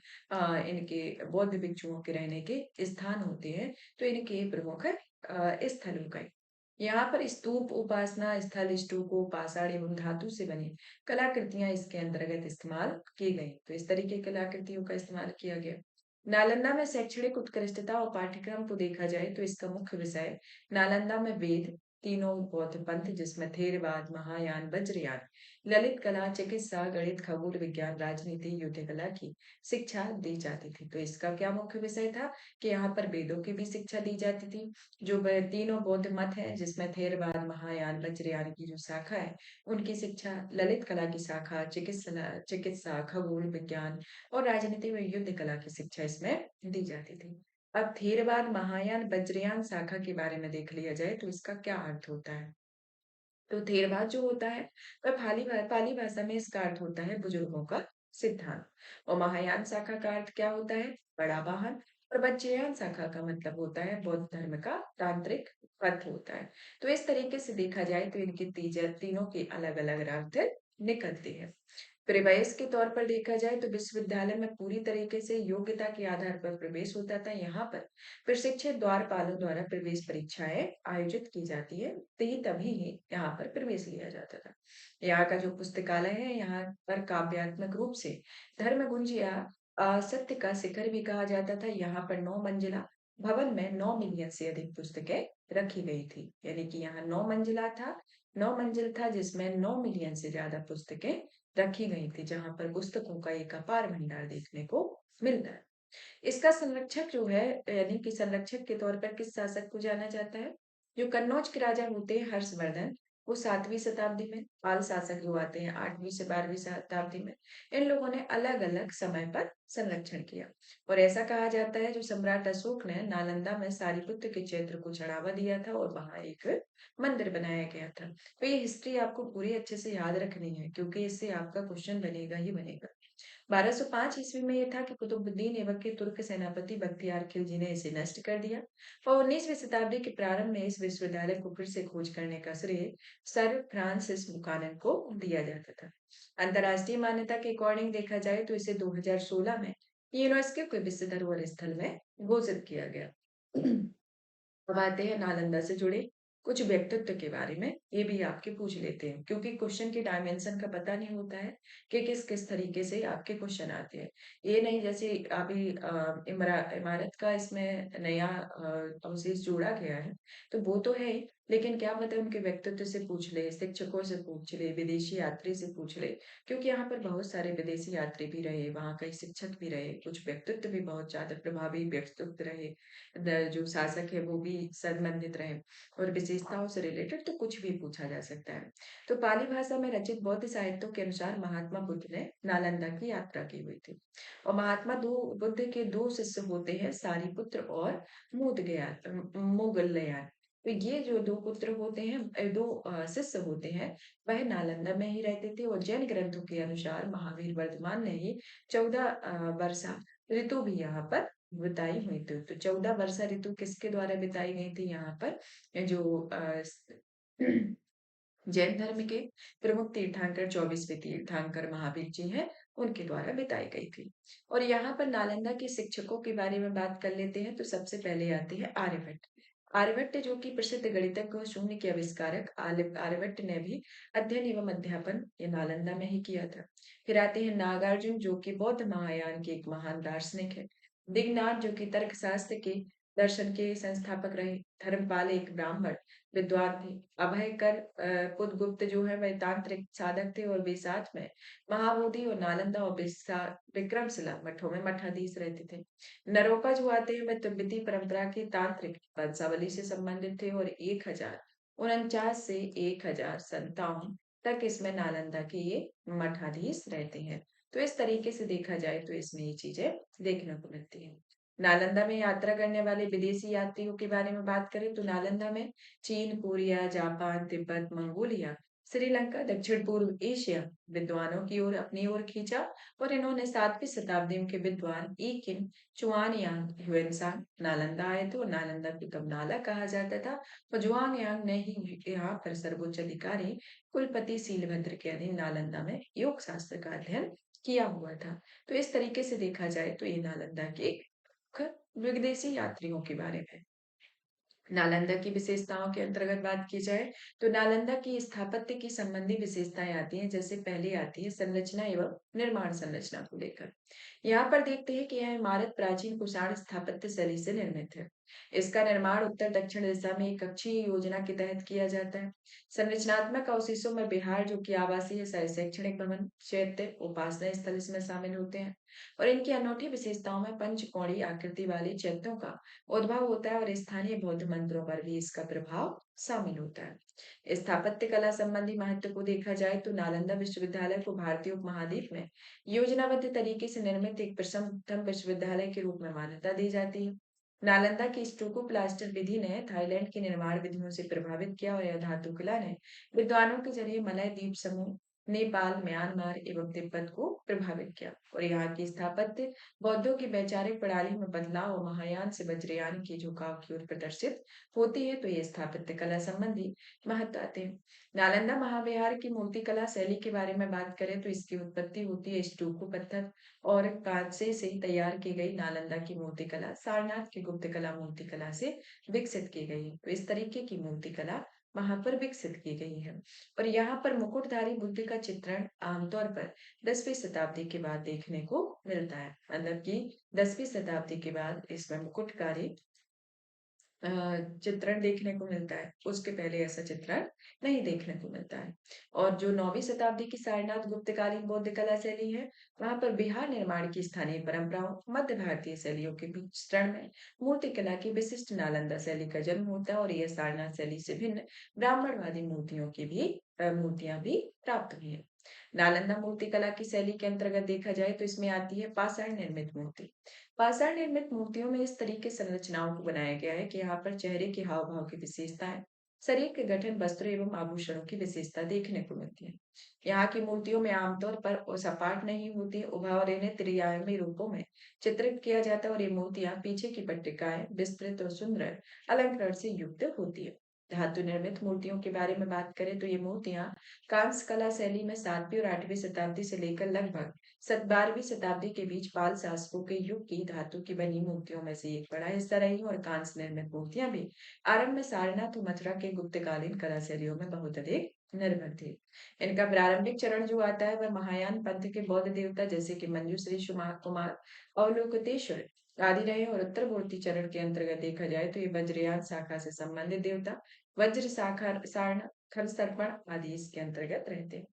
इनके बौद्ध भिक्षुओं के रहने के स्थान होते हैं, तो इनके प्रमुख स्थल हो गए। यहाँ पर स्तूप, उपासना स्थल, स्तूपों, पाषाण एवं धातु से बनी कलाकृतियां इसके अंतर्गत इस्तेमाल की गई। तो इस तरीके की कलाकृतियों का इस्तेमाल किया गया। नालंदा में शैक्षणिक उत्कृष्टता और पाठ्यक्रम को देखा जाए तो इसका मुख्य विषय नालंदा में वेद, तीनों बौद्ध पंथ जिसमें थेरवाद, महायान, वज्रयान, ललित कला, चिकित्सा, गणित, खगोल विज्ञान, राजनीति, युद्ध कला की शिक्षा दी जाती थी। तो इसका क्या मुख्य विषय था कि यहाँ पर वेदों की भी शिक्षा दी जाती थी। जो तीनों बौद्ध मत है जिसमें थेरवाद, महायान, वज्रयान की जो शाखा है उनकी शिक्षा, ललित कला की शाखा, चिकित्सा, खगोल विज्ञान और राजनीति में युद्ध कला की शिक्षा इसमें दी जाती थी। अब थेरवाद, महायान, वज्रयान शाखा के बारे में देख लिया जाए तो इसका क्या अर्थ होता है। तो थेरवाद जो होता है वह पाली भाषा में इसका अर्थ होता है बुजुर्गों का सिद्धांत और महायान शाखा का अर्थ क्या होता है, बड़ा वाहन। और वज्रयान शाखा का मतलब होता है बौद्ध धर्म का तांत्रिक पथ होता है। तो इस तरीके से देखा जाए तो इनके तीनों के अलग अलग अर्थ निकलते हैं। प्रवेश के तौर पर देखा जाए तो विश्वविद्यालय में पूरी तरीके से योग्यता के आधार पर प्रवेश होता था। यहाँ पर प्रशिक्षित द्वारपालों द्वारा प्रवेश परीक्षाएं आयोजित की जाती है, तभी ही यहाँ पर प्रवेश लिया जाता था। यहाँ का जो पुस्तकालय है यहाँ पर काव्यात्मक रूप से धर्मगुंज या सत्य का शिखर भी कहा जाता था। यहाँ पर 9 मंजिला भवन में 9 मिलियन से अधिक पुस्तकें रखी गई थी, यानी कि यहाँ 9 मंजिला था, 9 मंजिल था जिसमें 9 मिलियन से ज्यादा पुस्तकें रखी गई थी, जहां पर पुस्तकों का एक अपार भंडार देखने को मिलता है। इसका संरक्षक जो है यानी कि संरक्षक के तौर पर किस शासक को जाना जाता है? जो कन्नौज के राजा होते हैं हर्षवर्धन, वो 7वीं शताब्दी में, पाल शासक जो आते हैं 8वीं से 12वीं शताब्दी में, इन लोगों ने अलग-अलग समय पर संरक्षण किया। और ऐसा कहा जाता है जो सम्राट अशोक ने नालंदा में सारिपुत्र के क्षेत्र को बढ़ावा दिया था और वहां एक मंदिर बनाया गया था। तो ये हिस्ट्री आपको पूरी अच्छे से याद रखनी है क्योंकि इससे आपका क्वेश्चन बनेगा ही बनेगा। 1205 ईस्वी में ये था कि कुतुबुद्दीन ऐबक के तुर्क सेनापति बख्तियार खिलजी ने इसे नष्ट कर दिया और 19वीं शताब्दी के प्रारंभ में इस विश्वविद्यालय को फिर से खोज करने का श्रेय सर फ्रांसिस बुकानन को दिया जाता था। अंतर्राष्ट्रीय मान्यता के अकॉर्डिंग देखा जाए तो इसे 2016 में यूनेस्को के विश्व धरोहर स्थल में घोषित किया गया। अब आते हैं नालंदा से जुड़े कुछ व्यक्तित्व के बारे में, ये भी आपके पूछ लेते हैं क्योंकि क्वेश्चन के डायमेंशन का पता नहीं होता है कि किस किस तरीके से आपके क्वेश्चन आते हैं। ये नहीं जैसे अभी इमारत का इसमें नया अवशेष जोड़ा गया है, तो वो तो है ही, लेकिन क्या पता उनके व्यक्तित्व से पूछ ले, शिक्षकों से पूछ ले, विदेशी यात्री से पूछ ले, क्योंकि यहाँ पर बहुत सारे विदेशी यात्री भी रहे, वहाँ कई शिक्षक भी रहे, कुछ व्यक्तित्व भी बहुत ज्यादा प्रभावी व्यक्तित्व रहे, जो शासक है वो भी संबंधित रहे और विशेषताओं से रिलेटेड तो कुछ भी पूछा जा सकता है। तो पाली भाषा में रचित बौद्ध साहित्यों के अनुसार महात्मा बुद्ध ने नालंदा की यात्रा की हुई थी और महात्मा दो बुद्ध के दो शिष्य होते हैं, सारिपुत्र और मोगलयान। तो ये जो दो पुत्र होते हैं, दो शिष्य होते हैं, वह नालंदा में ही रहते थे और जैन ग्रंथों के अनुसार महावीर वर्धमान ने ही 14 वर्षा ऋतु भी यहाँ पर बिताई हुई थी। तो 14 वर्षा ऋतु किसके द्वारा बिताई गई थी यहाँ पर? जो जैन धर्म के प्रमुख तीर्थंकर 24वें तीर्थंकर महावीर जी हैं, उनके द्वारा बिताई गई थी। और यहाँ पर नालंदा के शिक्षकों के बारे में बात कर लेते हैं तो सबसे पहले आते हैं आर्यभट्ट। आर्यभट्ट जो कि प्रसिद्ध गणितज्ञ और शून्य के आविष्कारक आर्यभट्ट ने भी अध्ययन एवं अध्यापन ये नालंदा में ही किया था। फिर आते हैं नागार्जुन जो कि बौद्ध महायान के एक महान दार्शनिक है। दिगनाथ जो कि तर्कशास्त्र के दर्शन के संस्थापक रहे। धर्मपाल एक ब्राह्मण विद्वान थे। अभयकर पुत्रगुप्त जो है वह तांत्रिक साधक थे और वे साथ में महाबोधि और नालंदा और विक्रमशिला मठों में मठाधीश रहते थे। नरोपा जो आते हैं वह तिब्बती परंपरा के तांत्रिक वंशावली से संबंधित थे और 1049 से 1057 तक इसमें नालंदा के ये मठाधीश रहते हैं। तो इस तरीके से देखा जाए तो इसमें ये चीजें देखने को मिलती हैं। नालंदा में यात्रा करने वाले विदेशी यात्रियों के बारे में बात करें तो नालंदा में चीन, Korea, Japan, Tibet, Mongolia, Sri Lanka, दक्षिण पूर्व एशिया विद्वानों की ओर अपनी ओर खींचा और इन्होंने 7वीं शताब्दी के विद्वान ई किन चुआनयांग ह्वेनसांग नालंदा आए थे और नालंदा को तब नाला कहा जाता था और जुआंग ने ही यहाँ पर सर्वोच्च अधिकारी कुलपति शीलभद्र के अधीन नालंदा में योग शास्त्र का अध्ययन किया हुआ था। तो इस तरीके से देखा जाए तो ये नालंदा के विदेशी यात्रियों के बारे में। नालंदा की विशेषताओं के अंतर्गत बात की जाए तो नालंदा की स्थापत्य की संबंधी विशेषताएं आती हैं, जैसे पहले आती है संरचना एवं निर्माण संरचना को लेकर। यहाँ पर देखते हैं कि यह इमारत प्राचीन कुषाण स्थापत्य शैली से निर्मित है। इसका निर्माण उत्तर दक्षिण दिशा में एक कक्षीय योजना के तहत किया जाता है। संरचनात्मक अवशेषों में बिहार जो कि आवासीय शैक्षणिक भवन, चैत्य, उपासना स्थल इसमें शामिल होते हैं और इनकी अनूठी विशेषताओं में पंचकोणीय आकृति वाली चैत्यों का उद्भव होता है और स्थानीय बौद्ध मंदिरों पर भी इसका प्रभाव शामिल होता है। स्थापत्य कला संबंधी महत्व को देखा जाए तो नालंदा विश्वविद्यालय को भारतीय उपमहाद्वीप में योजनाबद्ध तरीके से निर्मित एक प्रथम विश्वविद्यालय के रूप में मान्यता दी जाती है। नालंदा की स्टोको प्लास्टर विधि ने थाईलैंड की निर्माण विधियों से प्रभावित किया और यह धातुकला ने विद्वानों के जरिए मलय द्वीप समूह, नेपाल, म्यांमार एवं तिब्बत को प्रभावित किया और यहाँ की स्थापत्य बौद्धों की वैचारिक प्रणाली में बदलाव और महायान से वज्रयान के झुकाव की ओर प्रदर्शित होती है। तो ये स्थापत्य कला संबंधी महत्व आते हैं। नालंदा महाविहार की मूर्तिकला शैली के बारे में बात करें तो इसकी उत्पत्ति होती है स्टूको पत्थर और कांसे से तैयार की गई नालंदा की मूर्तिकला सारनाथ की गुप्त कला मूर्तिकला से विकसित की गई है। तो इस तरीके की मूर्तिकला वहां पर विकसित की गई है और यहाँ पर मुकुटधारी बुद्ध का चित्रण आमतौर पर 10वीं शताब्दी के बाद देखने को मिलता है। मतलब कि 10वीं शताब्दी के बाद इसमें मुकुटधारी अ, चित्रण देखने को मिलता है, उसके पहले ऐसा चित्रण नहीं देखने को मिलता है। और जो 9वीं शताब्दी की सारनाथ गुप्तकालीन बौद्ध कला शैली है, वहाँ पर बिहार निर्माण की स्थानीय परंपराओं, मध्य भारतीय शैलियों के मिश्रण में मूर्ति कला की विशिष्ट नालंदा शैली का जन्म होता है और यह सारनाथ शैली से भिन्न ब्राह्मणवादी मूर्तियां भी प्राप्त हुई है। नालंदा मूर्ति कला की शैली के अंतर्गत देखा जाए तो इसमें आती है पाषाण निर्मित मूर्ति। पाषाण निर्मित मूर्तियों में इस तरीके संरचनाओं को बनाया गया है कि यहाँ पर चेहरे के हाव भाव की विशेषताएं, शरीर के गठन, वस्त्रों एवं आभूषणों की विशेषता देखने को मिलती है। यहाँ की मूर्तियों में आमतौर पर वो सपाट नहीं होती, उभा और इन्हें त्रिआयामी रूपों में चित्रित किया जाता है और ये मूर्तियां पीछे की पट्टिकाएं विस्तृत और सुंदर अलंकरण से युक्त होती है। धातु निर्मित मूर्तियों के बारे में बात करें तो ये मूर्तियां कांस्य कला शैली में 7वीं और 8वीं शताब्दी से लेकर लगभग 12वीं शताब्दी के बीच पाल शासकों के युग की धातु की बनी मूर्तियों में से एक बड़ा हिस्सा रही और कांस्य निर्मित मूर्तियां भी आरंभ में सारनाथ और मथुरा के गुप्तकालीन कला शैलियों में बहुत अधिक निर्भर थी। इनका प्रारंभिक चरण जो आता है वह महायान पंथ के बौद्ध देवता जैसे कि मंजूश्री कुमार अवलोकितेश्वर आदि रहे और उत्तरवर्ती चरण के अंतर्गत देखा जाए तो ये वज्रयान शाखा से संबंधित देवता वज्र शाखा सारण खरसर्पण आदि इसके अंतर्गत रहते हैं।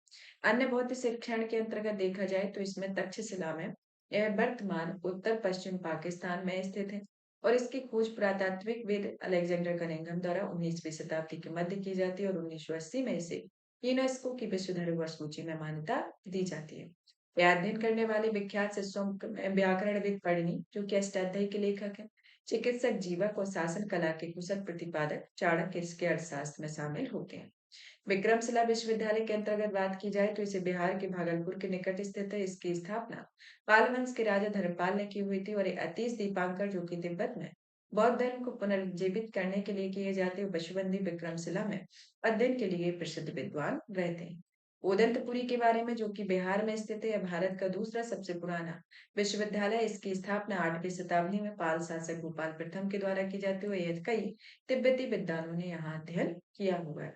अन्य बौद्ध शिक्षण के अंतर्गत देखा जाए तो इसमें तक्षशिला में यह वर्तमान उत्तर पश्चिम पाकिस्तान में स्थित है और इसकी खोज पुरातात्विक अलेक्जेंडर कनिंघम द्वारा 19वीं शताब्दी के मध्य की जाती है और 1980 में इसे यूनेस्को की विश्व धरोहर सूची में मान्यता दी जाती है। यह अध्ययन करने वाले विख्यात शिष्यों में व्याकरणविद पढ़नी जो कि अष्टाध्यायी के लेखक है, चिकित्सक, जीवक और शासन कला के कुशल प्रतिपादक चाणक्य इसके अर्थशास्त्र में शामिल होते हैं। विक्रमशिला विश्वविद्यालय के अंतर्गत बात की जाए तो इसे बिहार के भागलपुर के निकट स्थित है। इसकी स्थापना पाल वंश के राजा धर्मपाल ने की हुई थी और एक अतीश दीपांकर जो कि तिब्बत में बौद्ध धर्म को पुनर्जीवित करने के लिए किए जाते बशुबंदी विक्रमशिला में अध्ययन के लिए प्रसिद्ध विद्वान रहते हैं। उदंतपुरी के बारे में जो कि बिहार में स्थित है, भारत का दूसरा सबसे पुराना विश्वविद्यालय। इसकी स्थापना 8वीं शताब्दी में पाल शासक गोपाल प्रथम के द्वारा की जाती है। कई तिब्बती विद्वानों ने यहाँ अध्ययन किया हुआ है।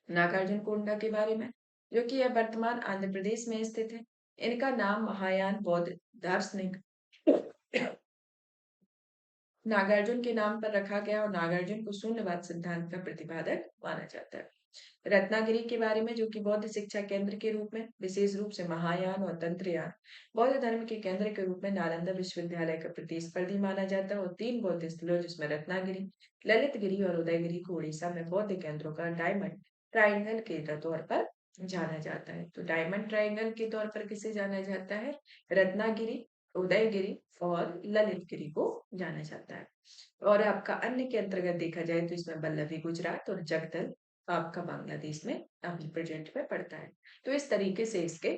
नागार्जुन कोंडा के बारे में जो कि यह वर्तमान आंध्र प्रदेश में स्थित है। इनका नाम महायान बौद्ध दार्शनिक नागार्जुन के नाम पर रखा गया और नागार्जुन को शून्यवाद सिद्धांत का प्रतिपादक माना जाता है। रत्नागिरी के बारे में जो कि बौद्ध शिक्षा केंद्र के रूप में विशेष रूप से महायान और तंत्रयान बौद्ध धर्म के केंद्र के रूप में नालंदा विश्वविद्यालय का प्रतिस्पर्धी माना जाता है और 3 बौद्ध स्थलों जिसमें रत्नागिरी, ललितगिरी और उदयगिरी को उड़ीसा में बौद्ध केंद्रों का डायमंड ट्राइंगल के तौर पर जाना जाता है। तो डायमंड ट्राइंगल के तौर पर किसे जाना जाता है? रत्नागिरी, उदयगिरी और ललितगिरी को जाना जाता है। और आपका अन्य के अंतर्गत देखा जाए तो इसमें बल्लभी गुजरात और जगदल आपका बांग्लादेश में अभी प्रेजेंट में पड़ता है। तो इस तरीके से इसके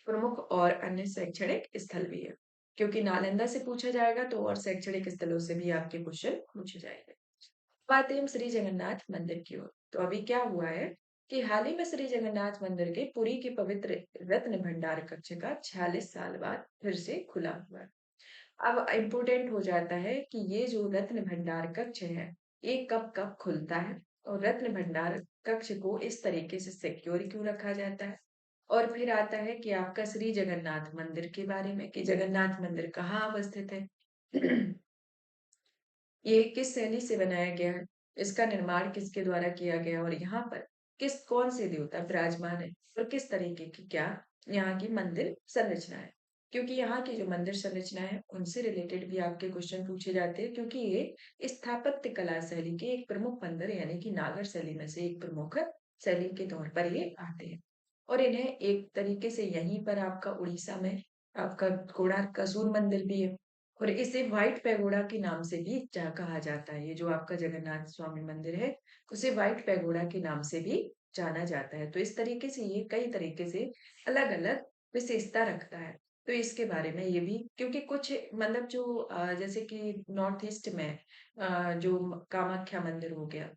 प्रमुख और अन्य शैक्षणिक स्थल भी है, क्योंकि नालंदा से पूछा जाएगा तो और शैक्षणिक स्थलों से भी आपके क्वेश्चन पूछे जाएंगे। आते हैं हम श्री जगन्नाथ मंदिर की ओर। तो अभी क्या हुआ है कि हाल ही में श्री जगन्नाथ मंदिर के पुरी के पवित्र रत्न भंडार कक्ष का 46 साल बाद फिर से खुला हुआ है। अब इम्पोर्टेंट हो जाता है कि ये जो रत्न भंडार कक्ष है ये कब कब खुलता है और रत्न भंडार कक्ष को इस तरीके से सिक्योर क्यों रखा जाता है। और फिर आता है कि आपका श्री जगन्नाथ मंदिर के बारे में कि जगन्नाथ मंदिर कहाँ अवस्थित है ये किस शैली से बनाया गया है, इसका निर्माण किसके द्वारा किया गया और यहाँ पर कौन से देवता विराजमान है और किस तरीके की क्या यहाँ की मंदिर संरचना है। क्योंकि यहाँ की जो मंदिर संरचना है उनसे रिलेटेड भी आपके क्वेश्चन पूछे जाते हैं, क्योंकि ये स्थापत्य कला शैली के एक प्रमुख मंदिर यानी कि नागर शैली में से एक प्रमुख शैली के तौर पर ये आते हैं। और इन्हें एक तरीके से यहीं पर आपका उड़ीसा में आपका कोणार्क का सूर्य मंदिर भी है और इसे व्हाइट पैगोडा के नाम से भी कहा जाता है। ये जो आपका जगन्नाथ स्वामी मंदिर है उसे व्हाइट पैगोडा के नाम से भी जाना जाता है। तो इस तरीके से ये कई तरीके से अलग अलग विशेषता रखता है। तो इसके बारे में ये भी क्योंकि कुछ मतलब जो जैसे कि नॉर्थ ईस्ट में जो कामाख्या मंदिर हो गया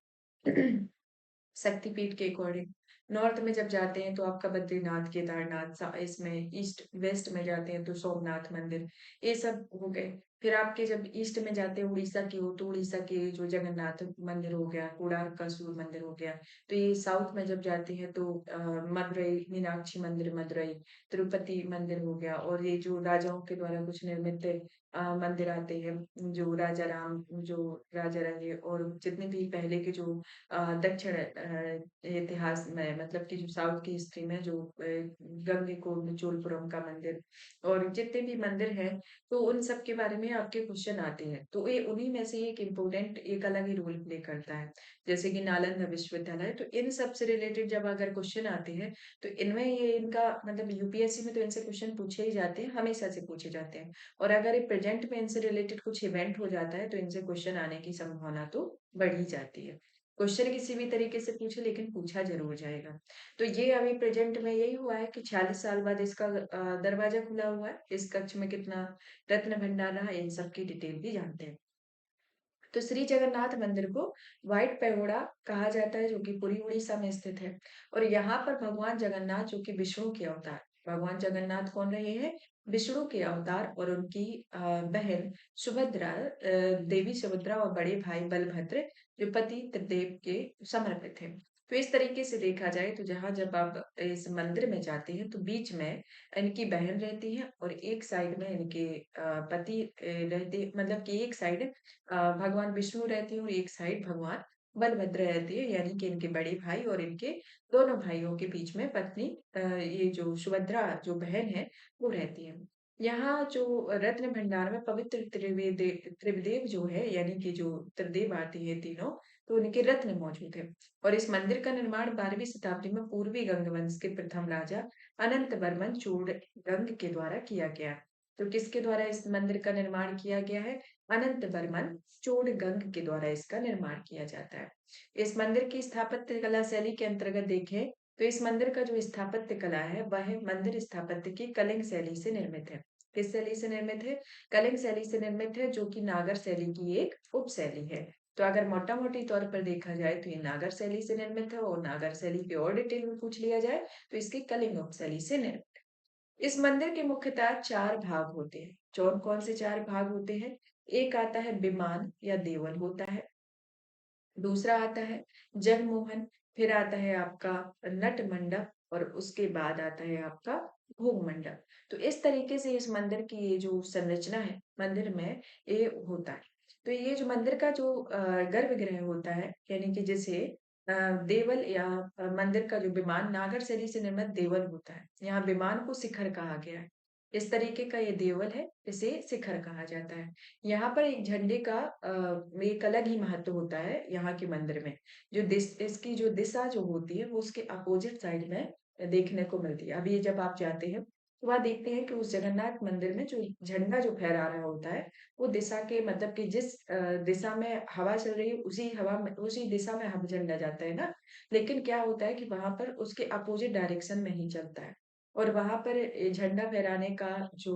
शक्तिपीठ के अकॉर्डिंग नॉर्थ में जब जाते हैं तो आपका बद्रीनाथ, केदारनाथ, इसमें ईस्ट वेस्ट में जाते हैं तो सोमनाथ मंदिर, ये सब हो गए। फिर आपके जब ईस्ट में जाते हैं उड़ीसा की ओर, तो उड़ीसा के जो जगन्नाथ मंदिर हो गया, कोणार्कासुर मंदिर हो गया। तो ये साउथ में जब जाते हैं तो मदुरई मीनाक्षी मंदिर मदुरई, तिरुपति मंदिर हो गया, और ये जो राजाओं के द्वारा कुछ निर्मित मंदिर आते हैं, जो राजा राम जो राजा रहे, और जितने भी पहले के जो दक्षिण इतिहास में, मतलब कि जो साउथ की हिस्ट्री में जो गंगईकोंड चोलपुरम का मंदिर, और जितने भी मंदिर हैं, तो उन सब के बारे में आपके क्वेश्चन आते हैं। तो ये उन्हीं में से एक इम्पोर्टेंट एक अलग ही रोल प्ले करता है। जैसे कि नालंदा विश्वविद्यालय, तो इन सब से रिलेटेड जब अगर क्वेश्चन आते हैं, तो इनमें ये इनका मतलब यूपीएससी में तो इनसे क्वेश्चन पूछे ही जाते हैं, हमेशा से पूछे जाते हैं। और अगर ये प्रेजेंट में इनसे रिलेटेड कुछ इवेंट हो जाता है, तो इनसे क्वेश्चन आने की संभावना तो बढ़ ही जाती है। क्वेश्चन किसी भी तरीके से पूछे, लेकिन पूछा जरूर जाएगा। तो ये अभी प्रेजेंट में यही हुआ है कि 40 साल बाद इसका दरवाजा खुला हुआ है। इस कक्ष में कितना रत्न भंडार रहा, इन सब की डिटेल भी जानते हैं। तो श्री जगन्नाथ मंदिर को व्हाइट पैगोडा कहा जाता है, जो कि पूरी उड़ीसा में स्थित है। और यहाँ पर भगवान जगन्नाथ, जो कि विष्णु के अवतार, भगवान जगन्नाथ कौन रहे हैं? विष्णु के अवतार, और उनकी बहन सुभद्रा, देवी सुभद्रा, और बड़े भाई बलभद्र, जो पति त्रिदेव के समर्पित है। तो इस तरीके से देखा जाए तो जहां जब आप इस मंदिर में जाते हैं, तो बीच में इनकी बहन रहती है, और एक साइड में इनके पति रहते, मतलब कि एक साइड भगवान विष्णु रहते हैं, और एक साइड भगवान बलभद्र रहते हैं, यानी कि इनके बड़े भाई और इनके दोनों भाइयों के बीच में पत्नी ये जो सुभद्रा जो बहन है, वो रहती है। यहाँ जो रत्न भंडार में पवित्र त्रिदेव जो है, यानी कि जो त्रिदेव आते हैं तीनों, तो उनके रत्न मौजूद है। और इस मंदिर का निर्माण 12वीं शताब्दी में पूर्वी गंग वंश के प्रथम राजा अनंत वर्मन चूड़गंग के द्वारा किया गया। तो किसके द्वारा इस मंदिर का निर्माण किया गया है? अनंत वर्मन चोड़गंग के द्वारा इसका निर्माण किया जाता है। इस मंदिर की स्थापत्य कला शैली के अंतर्गत देखें, तो इस मंदिर का जो स्थापत्य कला है, वह मंदिर स्थापत्य की कलिंग शैली से निर्मित है। किस शैली से निर्मित है? कलिंग शैली से निर्मित है, जो कि नागर शैली की एक उपशैली है। तो अगर मोटा मोटी तौर पर देखा जाए, तो ये नागर शैली से निर्मित है, और नागर शैली की और डिटेल में पूछ लिया जाए, तो इसकी कलिंग उपशैली से निर्मित। इस मंदिर के मुख्यतः 4 भाग होते हैं। कौन-कौन से 4 भाग होते हैं? एक आता है विमान या देवल होता है, दूसरा आता है जगमोहन, फिर आता है आपका नट मंडप, और उसके बाद आता है आपका भोग मंडप। तो इस तरीके से इस मंदिर की ये जो संरचना है मंदिर में, ये होता है। तो ये जो मंदिर का जो गर्भगृह होता है, यानी कि जैसे अ, देवल या मंदिर का जो विमान नागर शैली से निर्मित देवल होता है। यहाँ विमान को शिखर कहा गया है। इस तरीके का ये देवल है, इसे शिखर कहा जाता है। यहाँ पर एक झंडे का एक अलग ही महत्व होता है यहाँ के मंदिर में। जो इसकी जो दिशा जो होती है, वो उसके अपोजिट साइड में देखने को मिलती है। अभी जब आप जाते हैं, तो वहाँ देखते हैं कि उस जगन्नाथ मंदिर में जो झंडा जो फहरा रहा होता है, वो दिशा के मतलब कि जिस दिशा में हवा चल रही है, उसी हवा में उसी दिशा में हम झंडा जाता है ना। लेकिन क्या होता है कि वहां पर उसके अपोजिट डायरेक्शन में ही चलता है, और वहां पर झंडा फहराने का जो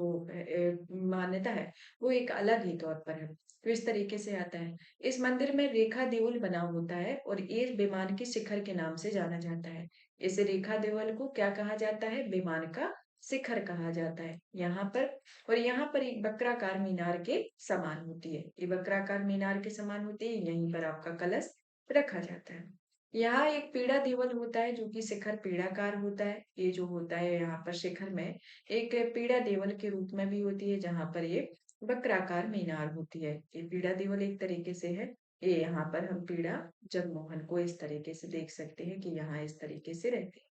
मान्यता है, वो एक अलग ही तौर पर है। तो इस तरीके से आता है। इस मंदिर में रेखा देवल बना होता है, और ये विमान के शिखर के नाम से जाना जाता है। इस रेखा देवल को क्या कहा जाता है? विमान का शिखर कहा जाता है यहाँ पर। और यहाँ पर एक वक्राकार मीनार के समान होती है, ये वक्राकार मीनार के समान होती है, यहीं पर आपका कलश रखा जाता है। यहाँ एक पीड़ा देवल होता है, जो कि शिखर पीड़ाकार होता है। ये जो होता है यहाँ पर शिखर में एक पीड़ा देवल के रूप में भी होती है, जहाँ पर ये वक्राकार मीनार होती है। ये पीड़ा देवल एक तरीके से है। ये यहाँ पर हम पीड़ा जगमोहन को इस तरीके से देख सकते हैं कि यहाँ इस तरीके से रहते हैं।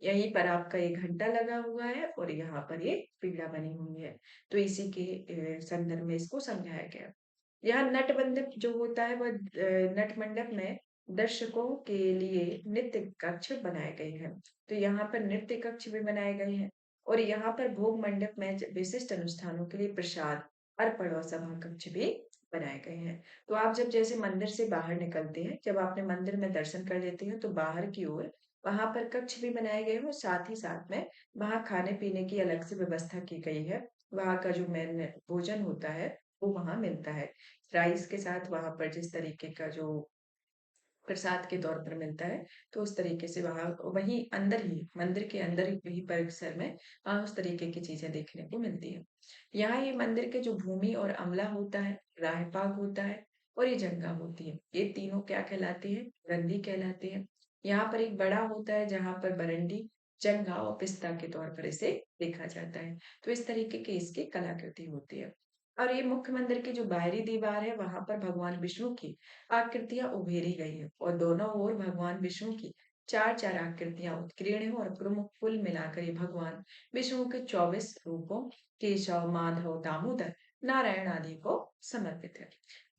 यहीं पर आपका एक घंटा लगा हुआ है, और यहाँ पर ये पीड़ा बनी हुई है। तो इसी के संदर्भ में इसको समझाया गया। यहाँ नट मंडप जो होता है, वह नट मंडप में दर्शकों के लिए नृत्य कक्ष बनाए गए हैं। तो यहाँ पर नृत्य कक्ष भी बनाए गए हैं, और यहाँ पर भोग मंडप में विशिष्ट अनुष्ठानों के लिए प्रसाद, अर्पण और सभा कक्ष भी बनाए गए हैं। तो आप जब जैसे मंदिर से बाहर निकलते हैं, जब आपने मंदिर में दर्शन कर लेते हैं, तो बाहर की ओर वहां पर कक्ष भी बनाए गए हैं, और साथ ही साथ में वहां खाने पीने की अलग से व्यवस्था की गई है। वहां का जो मेन भोजन होता है, वो वहां मिलता है। राइस के साथ वहां पर जिस तरीके का जो प्रसाद के तौर पर मिलता है। तो उस तरीके से वहाँ वहीं अंदर ही मंदिर के अंदर ही वहीं परिसर में उस तरीके की चीज़ें देखने को मिलती हैं। यहाँ ये मंदिर के जो भूमि और अमला होता है, राहपाग होता है और ये जंगा होती है। ये तीनों क्या कहलाते हैं? रंदी कहलाते हैं। यहाँ पर एक बड़ा होता है जहाँ पर बरंडी, जंगा और पिस्ता के तौर पर इसे देखा जाता है। तो इस तरीके की इसकी कलाकृति होती है। और ये मुख्य मंदिर की जो बाहरी दीवार है वहाँ पर भगवान विष्णु की आकृतियां उभेरी गई है और दोनों ओर भगवान विष्णु की चार चार आकृतियां उत्कीर्ण है और प्रमुख कुल मिलाकर ये भगवान विष्णु के 24 रूपों केशव, माधव, दामोदर, नारायण आदि को समर्पित है।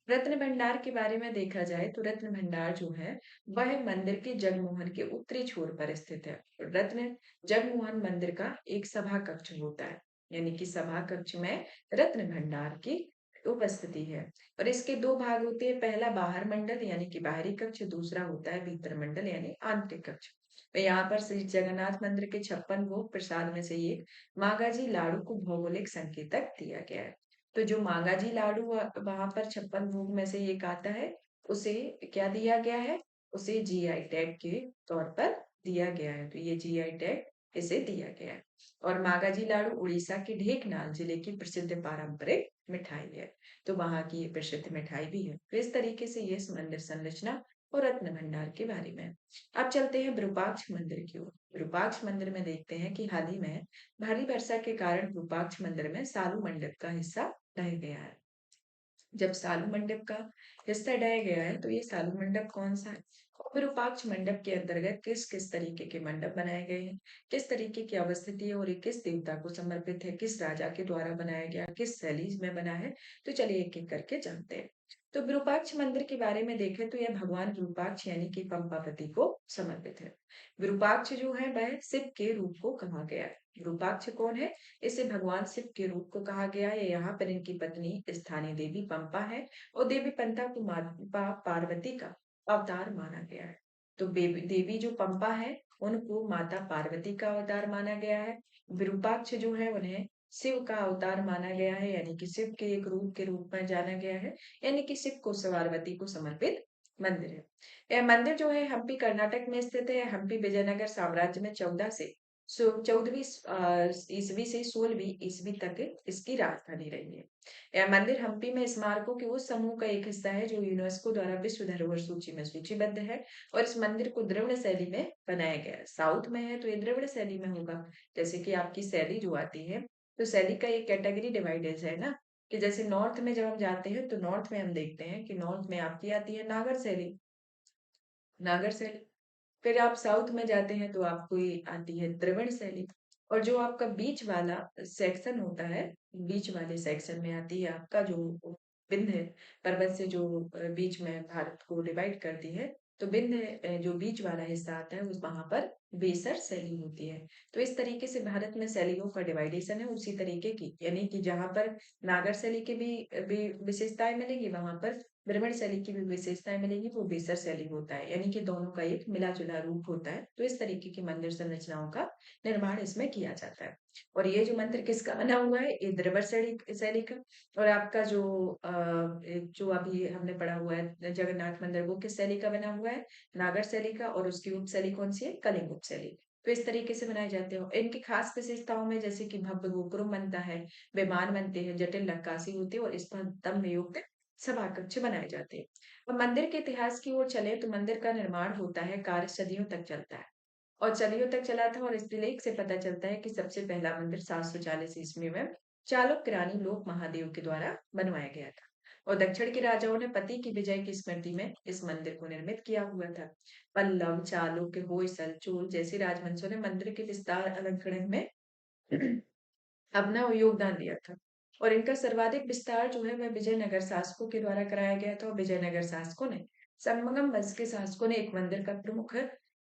रत्न भंडार के बारे में देखा जाए तो रत्न भंडार जो है वह मंदिर के जगमोहन के उत्तरी छोर पर स्थित है। रत्न जगमोहन मंदिर का एक सभा कक्ष होता है, यानी कि सभा कक्ष में रत्न भंडार की उपस्थिति है। और इसके दो भाग होते हैं, पहला बाहर मंडल यानी कि बाहरी कक्ष, दूसरा होता है भीतर मंडल यानी आंतरिक कक्ष। तो यहाँ पर श्री जगन्नाथ मंदिर के 56 भोग प्रसाद में से एक मागाजी लाडू को भौगोलिक संकेतक दिया गया है। तो जो मागाजी लाडू वहां पर 56 भोग में से एक आता है, उसे क्या दिया गया है? उसे जीआई टैग के तौर पर दिया गया है। तो ये जीआई टैग इसे दिया गया है। और मागाजी लाडू उड़ीसा के ढेंकनाल जिले की प्रसिद्ध पारंपरिक मिठाई है। तो वहां की ये प्रसिद्ध मिठाई भी है। तो इस तरीके से ये मंदिर संरचना और रत्न भंडार के बारे में। अब चलते हैं विरूपाक्ष मंदिर की ओर। विरूपाक्ष मंदिर में देखते हैं कि हाल ही में भारी वर्षा के कारण विरूपाक्ष मंदिर में सालू मंडप का हिस्सा ढह गया है। जब सालू मंडप का हिस्सा ढह गया है तो ये सालू मंडप कौन सा है? और विरूपाक्ष मंडप के अंतर्गत किस किस तरीके के मंडप बनाए गए हैं, किस तरीके की अवस्थिति है और ये किस देवता को समर्पित है, किस राजा के द्वारा बनाया गया, किस शैली में बना है, तो चलिए एक एक करके जानते हैं। तो विरूपाक्ष मंदिर के बारे में देखें तो यह भगवान विरूपाक्ष यानी कि पंपापति को समर्पित है। विरूपाक्ष जो है वह शिव के रूप को कहा गया है। विरूपाक्ष कौन है? इसे भगवान शिव के रूप को कहा गया है। यहाँ पर इनकी पत्नी स्थानीय देवी पंपा है और देवी पंपा को माता पार्वती का अवतार माना गया है। तो देवी जो पंपा है उनको माता पार्वती का अवतार माना गया है। विरूपाक्ष जो है उन्हें शिव का अवतार माना गया है, यानी कि शिव के एक रूप के रूप में जाना गया है, यानी कि शिव को पार्वती को समर्पित मंदिर है। यह मंदिर जो है हम्पी कर्नाटक में स्थित है। हम्पी विजयनगर साम्राज्य में 14 से 14वीं ईसवी से 16वीं ईसवी तक इसकी राजधानी रही है। यह मंदिर हम्पी में स्मारकों के उस समूह का एक हिस्सा है जो यूनेस्को द्वारा विश्व धरोहर सूची में सूचीबद्ध है। और इस मंदिर को द्रविड़ शैली में बनाया गया है। साउथ में है तो ये द्रविड़ शैली में होगा। जैसे कि आपकी शैली जो आती है, तो शैली का एक कैटेगरी डिवाइडेड है ना, कि जैसे नॉर्थ में जब हम जाते हैं तो नॉर्थ में हम देखते हैं कि नॉर्थ में आपकी आती है नागर शैली, नागर शैली। फिर आप साउथ में जाते हैं तो आपको ये आती है द्रविड़ शैली। और जो आपका बीच वाला सेक्शन होता है, बीच वाले सेक्शन में आती है आपका जो विंध्य पर्वत से जो बीच में भारत को डिवाइड करती है, तो विंध्य जो बीच वाला हिस्सा आता है उस वहां पर बेसर शैली होती है। तो इस तरीके से भारत में शैलियों का डिवाइडेशन है उसी तरीके की, यानी कि जहां पर नागर शैली की भी विशेषताएं मिलेंगी, वहां पर ब्राह्मण शैली की भी विशेषताएं मिलेंगी, वो बेसर शैली होता है, यानी कि दोनों का एक मिला जुला रूप होता है। तो इस तरीके की मंदिर संरचनाओं का निर्माण इसमें किया जाता है। और ये जो मंदिर किसका बना हुआ है? ये द्रविड़ शैली शैली का। और आपका जो अभी हमने पढ़ा हुआ है जगन्नाथ मंदिर, वो किस शैली का बना हुआ है? नागर शैली का। और उसकी उप शैली कौन सी है? कलिंग उप शैली। तो इस तरीके से बनाए जाते हो। इनकी खास विशेषताओं में जैसे कि भव्य गोपुरम बनता है, विमान बनते हैं, जटिल नक्काशी होती है और इस पर दम युक्त सभा कक्ष बनाए जाते हैं। और मंदिर के इतिहास की ओर चले तो मंदिर का निर्माण होता है, कार्य सदियों तक चलता है और सदियों तक चला था। और इस लेख से पता चलता है कि सबसे पहला मंदिर 740 ईस्वी में चालुक्य रानी लोक महादेव के द्वारा बनवाया गया था। और दक्षिण के राजाओं ने पति की विजय की स्मृति में इस मंदिर को निर्मित किया हुआ था। पल्लव, चालुक्य, होयसल, चोल जैसे राजवंशों ने मंदिर के विस्तार अलंकरण में अपना योगदान दिया था। और इनका सर्वाधिक विस्तार जो है वह विजयनगर शासकों के द्वारा कराया गया था। और विजयनगर शासकों ने संगम वंश के शासकों ने एक मंदिर का प्रमुख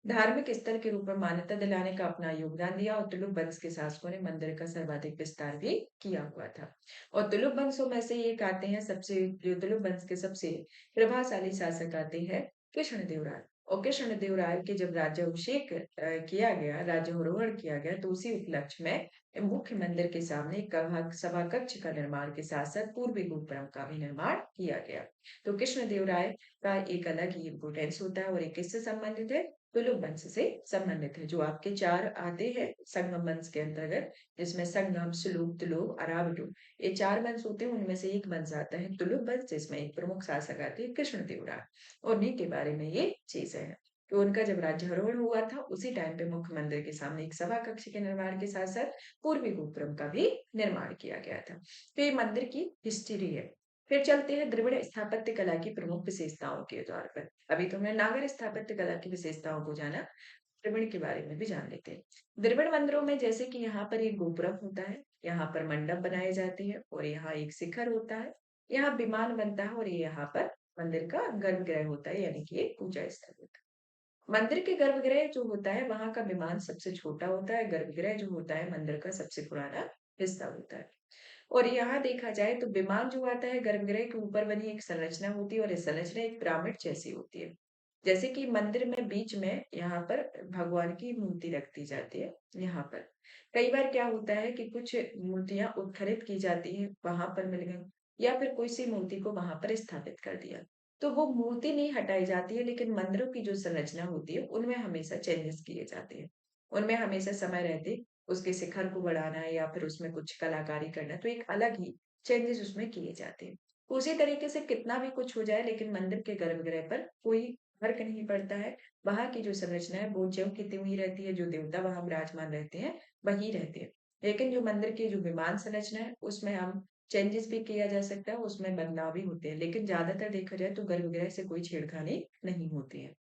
धार्मिक स्थल के रूप में मान्यता दिलाने का अपना योगदान दिया। और तुलुक वंश के शासकों ने मंदिर का सर्वाधिक विस्तार भी किया हुआ था। और तुलुक वंशों में से एक आते हैं सबसे, जो तुलुक वंश के सबसे प्रभावशाली शासक आते हैं कृष्णदेवराय। और कृष्णदेवराय के जब राज्याभिषेक किया गया, राज्यारोहण किया गया, तो उसी उपलक्ष्य में मुख्य मंदिर के सामने एक सभा कक्ष का निर्माण के साथ साथ पूर्वी गोपुरम का भी निर्माण किया गया। तो कृष्णदेवराय का एक अलग ही इम्पोर्टेंस होता है और ये किससे संबंधित है? तुलुक वंश से संबंधित है। जो आपके चार आते हैं संगम वंश के अंतर्गत, जिसमें संगम, सुलुक, तुलुक, अरावटु, ये चार वंश होते हैं। उनमें से एक वंश आता है तुलुक वंश, जिसमें एक प्रमुख शासक आते हैं कृष्णदेवराय। उन्हीं के बारे में ये चीजें हैं। तो उनका जब राज्यारोहण हुआ था, उसी टाइम पे मुख्य मंदिर के सामने एक सभा कक्ष के निर्माण के साथ साथ पूर्वी गोपुरम का भी निर्माण किया गया था। तो ये मंदिर की हिस्ट्री है। फिर चलते हैं द्रविड़ स्थापत्य कला की प्रमुख विशेषताओं के तौर पर। अभी तो हमने नागर स्थापत्य कला की विशेषताओं को जाना, द्रविड़ के बारे में भी जान लेते हैं। द्रविड़ मंदिरों में जैसे कि यहाँ पर एक गोपुरम होता है, यहाँ पर मंडप बनाए जाते हैं और यहाँ एक शिखर होता है, यहाँ विमान बनता है और ये यहाँ पर मंदिर का गर्भगृह होता है, यानी कि एक पूजा स्थल होता है। मंदिर के गर्भगृह जो होता है, वहां का विमान सबसे छोटा होता है, गर्भगृह जो होता है मंदिर का सबसे पुराना हिस्सा होता है। और यहाँ देखा जाए तो विमान जो आता है, गर्भगृह के ऊपर बनी एक संरचना होती है और ये संरचना एक पिरामिड जैसी होती है। जैसे कि मंदिर में बीच में यहाँ पर भगवान की मूर्ति रख दी जाती है। यहाँ पर कई बार क्या होता है कि कुछ मूर्तियां उत्खनन की जाती है, वहां पर मिल गई, या फिर कोई सी मूर्ति को वहां पर स्थापित कर दिया, तो वो मूर्ति नहीं हटाई जाती है, लेकिन मंदिरों की जो संरचना होती है उनमें हमेशा चेंजेस किए जाते हैं। उनमें हमेशा समय रहते उसके शिखर को बढ़ाना है या फिर उसमें कुछ कलाकारी करना, तो एक अलग ही चेंजेस उसमें किए जाते हैं। उसी तरीके से कितना भी कुछ हो जाए, लेकिन मंदिर के गर्भगृह पर कोई फर्क नहीं पड़ता है। वहां की जो संरचना है वो ज्यों की त्यों ही रहती है, जो देवता वहां विराजमान रहते हैं वही रहते हैं। लेकिन जो मंदिर की जो विमान संरचना है, उसमें हम चेंजेस भी किया जा सकता है, उसमें बदलाव भी होते हैं, लेकिन ज्यादातर देखा जाए तो गर्भगृह से कोई छेड़खानी नहीं होती है।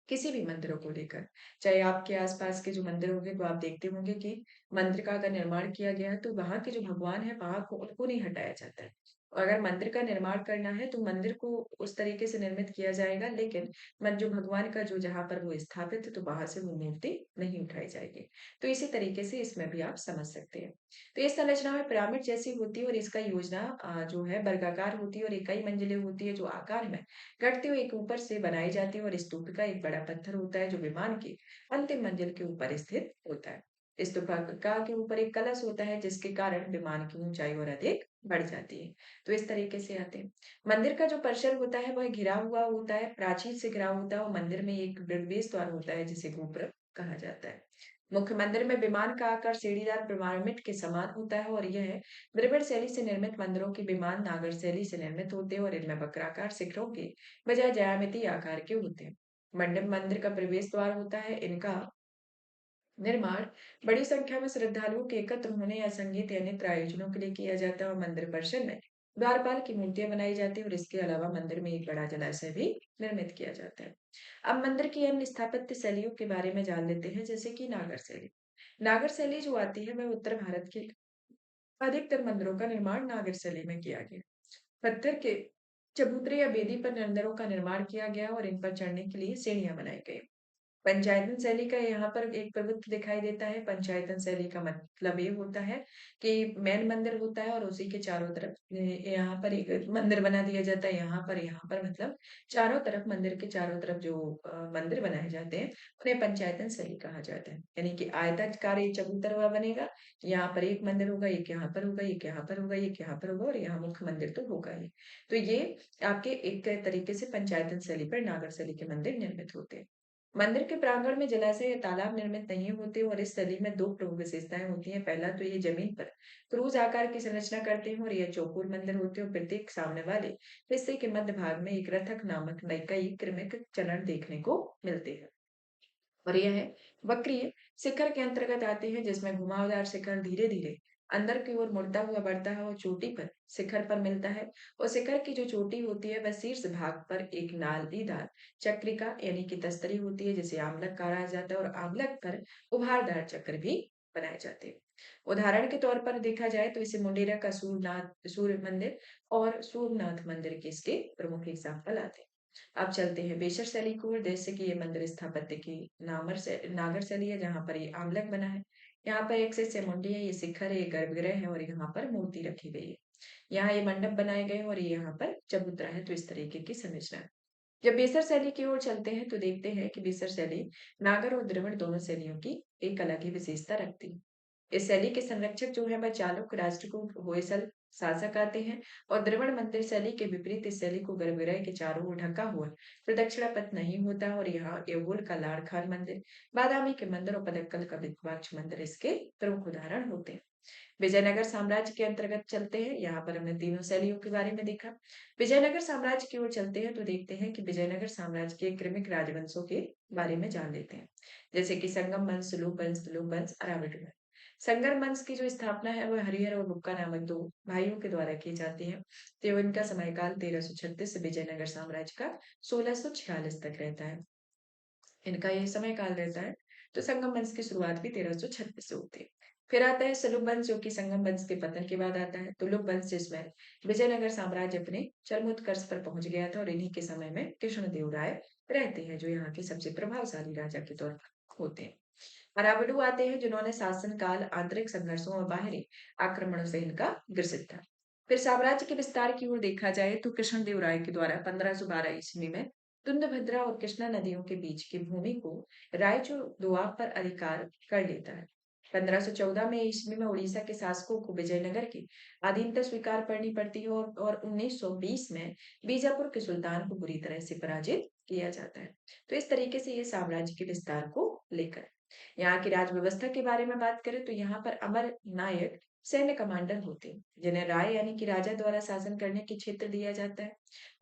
किसी भी मंदिरों को लेकर, चाहे आपके आसपास के जो मंदिर होंगे, तो आप देखते होंगे कि मंदिर का अगर निर्माण किया गया है, तो वहाँ के जो भगवान है, वहाँ को उनको नहीं हटाया जाता है। और अगर मंदिर का निर्माण करना है, तो मंदिर को उस तरीके से निर्मित किया जाएगा, लेकिन मन जो भगवान का जो जहाँ पर वो स्थापित है, तो वहां से वो मूर्ति नहीं उठाई जाएगी। तो इसी तरीके से इसमें भी आप समझ सकते हैं। तो इस संरचना में पिरामिड जैसी होती है और इसका योजना जो है वर्गाकार होती है और ये कई मंजिलें होती है, जो आकार में घटते हुए एक ऊपर से बनाई जाती है और स्तूपिका एक बड़ा पत्थर होता है जो विमान की अंतिम मंजिल के ऊपर स्थित होता है। स्तूपिका के ऊपर एक कलश होता है, जिसके कारण विमान की ऊंचाई और अधिक बढ़ जाती है। तो इस तरीके से आते हैं। मंदिर का जो परिसर होता है वह घिरा हुआ होता है, प्राचीर से घिरा होता है और मंदिर में एक प्रवेश द्वार होता है जिसे गोपुरम कहा जाता है। मुख्य मंदिर में विमान का आकार सीढ़ीदार पिरामिड के समान होता है और यह द्रविड़ शैली से निर्मित मंदिरों के विमान नागर शैली से निर्मित होते हैं और इनमें वक्राकार शिखरों के बजाय ज्यामितीय आकार के होते हैं। मंडप मंदिर का प्रवेश द्वार होता है। इनका निर्माण बड़ी संख्या में श्रद्धालुओं के एकत्र होने या संगीत या नृत्य आयोजनों के लिए किया जाता है और मंदिर परिसर में द्वारपाल की मूर्तियां बनाई जाती है और इसके अलावा मंदिर में एक बड़ा जलाशय भी निर्मित किया जाता है। अब मंदिर की अन्य स्थापत्य शैलियों के बारे में जान लेते हैं, जैसे कि नागर शैली। नागर शैली जो आती है वह उत्तर भारत के अधिकतर मंदिरों का निर्माण नागर शैली में किया गया। पत्थर के चबूतरे या वेदी पर मंदिरों का निर्माण किया गया और इन पर चढ़ने के लिए सीढ़ियां बनाई गई। पंचायतन शैली का यहाँ पर एक प्रभुत्व दिखाई देता है। पंचायतन शैली का मतलब ये होता है कि मेन मंदिर होता है और उसी के चारों तरफ यहाँ पर एक मंदिर बना दिया जाता है। यहाँ पर मतलब चारों तरफ, मंदिर के चारों तरफ जो मंदिर बनाए जाते हैं उन्हें पंचायतन शैली कहा जाता है। यानी कि आयताकार एक चबूतरा बनेगा, यहाँ पर एक मंदिर होगा, एक यहाँ पर होगा, एक यहाँ पर होगा, एक यहाँ पर होगा और यहाँ मुख्य मंदिर तो होगा ही। तो ये आपके एक तरीके से पंचायतन शैली पर नागर शैली के मंदिर निर्मित होते हैं। मंदिर के प्रांगण में जलाशय या तालाब निर्मित नहीं होते और इस शैली में दो प्रमुख विशेषताएं होती हैं। पहला तो ये जमीन पर क्रूज आकार की संरचना करते हैं और यह चौकोर मंदिर होते हैं और प्रत्येक सामने वाले हिस्से के मध्य भाग में एक रथक नामक कई क्रमिक चरण देखने को मिलते हैं। और यह है वक्रीय शिखर के अंतर्गत आते हैं, जिसमें घुमावदार शिखर धीरे धीरे अंदर की ओर मुड़ता हुआ बढ़ता है और चोटी पर शिखर पर मिलता है। और शिखर की जो चोटी होती है वह शीर्ष भाग पर एक नालीदार चक्रिका यानी कि तस्तरी होती है, जिसे आमलक कहा जाता है और आमलक पर उभारदार चक्र भी बनाए जाते हैं। उदाहरण के तौर पर देखा जाए तो इसे मुंडेरा का सूर्य मंदिर और सोमनाथ मंदिर के इसके प्रमुख एग्जाम्पल आते हैं। अब चलते हैं बेशर शैली की ओर। जैसे कि ये मंदिर स्थापत्य की नागर शैली है, जहाँ पर ये आमलक बना है। यहाँ पर एक से मुंडी है, ये शिखर है, ये गर्भगृह है और यहाँ पर मूर्ति रखी गई है। यहाँ ये मंडप बनाए गए और ये यहाँ पर चबूतरा है। तो इस तरीके की संरचना है। जब बेसर शैली की ओर चलते हैं तो देखते हैं कि बेसर शैली नागर और द्रविड़ दोनों शैलियों की एक अलग ही विशेषता रखती है। इस शैली के संरक्षक जो है वह चालुक्य राष्ट्रकूट होयसल शासक आते हैं और द्रविड़ मंदिर शैली के विपरीत इस शैली को गर्भगृह के चारों ओर ढका हुआ प्रदक्षिणा पथ नहीं होता और यहाँ एवुल का लाड़ खान मंदिर, बादामी के मंदिर और पदक्कल का विरूपाक्ष मंदिर इसके प्रमुख उदाहरण होते हैं। विजयनगर साम्राज्य के अंतर्गत चलते हैं, यहाँ पर हमने तीनों शैलियों के बारे में देखा। विजयनगर साम्राज्य की ओर चलते हैं तो देखते हैं कि विजयनगर साम्राज्य के क्रमिक राजवंशों के बारे में जान लेते हैं, जैसे कि संगम वंश, तुलुप वंश, अरावली वंश। संगर वंश की जो स्थापना है वह हरिहर और बुक्का नामक दो भाइयों के द्वारा की जाती है। तो इनका সময়काल 1336 से विजयनगर साम्राज्य का 1646 तक रहता है। इनका ये समय काल रहता है। तो संगम वंश की शुरुआत भी 1336 से होती है। फिर आता है सलुप वंश, जो कि संगम वंश के पतन के बाद आता है। तुलुप वंश, जिसमें विजयनगर साम्राज्य अपने चरमोत्कर्ष पर पहुंच गया था और इन्हीं के समय में कृष्णदेव राय रहते हैं, जो यहाँ के सबसे प्रभावशाली राजा के तौर पर होते हैं। अरावडू आते हैं, जिन्होंने शासन काल आंतरिक संघर्षों और बाहरी आक्रमणों से इनका ग्रसित था। फिर साम्राज्य के विस्तार की ओर देखा जाए तो कृष्णदेव राय के द्वारा 1512 ईस्वी में तुंगभद्रा और कृष्णा नदियों के बीच की भूमि को रायचूर दोआब पर अधिकार कर लेता है। 1514 में ईस्वी में उड़ीसा के शासकों को विजयनगर की अधीनता स्वीकार करनी पड़ती है और 1920 में बीजापुर के सुल्तान को बुरी तरह से पराजित किया जाता है। तो इस तरीके से ये साम्राज्य के विस्तार को लेकर। यहाँ की राज व्यवस्था के बारे में बात करें तो यहाँ पर अमर नायक सैन्य कमांडर होते हैं, जिन्हें राय यानी कि राजा द्वारा शासन करने के क्षेत्र दिया जाता है।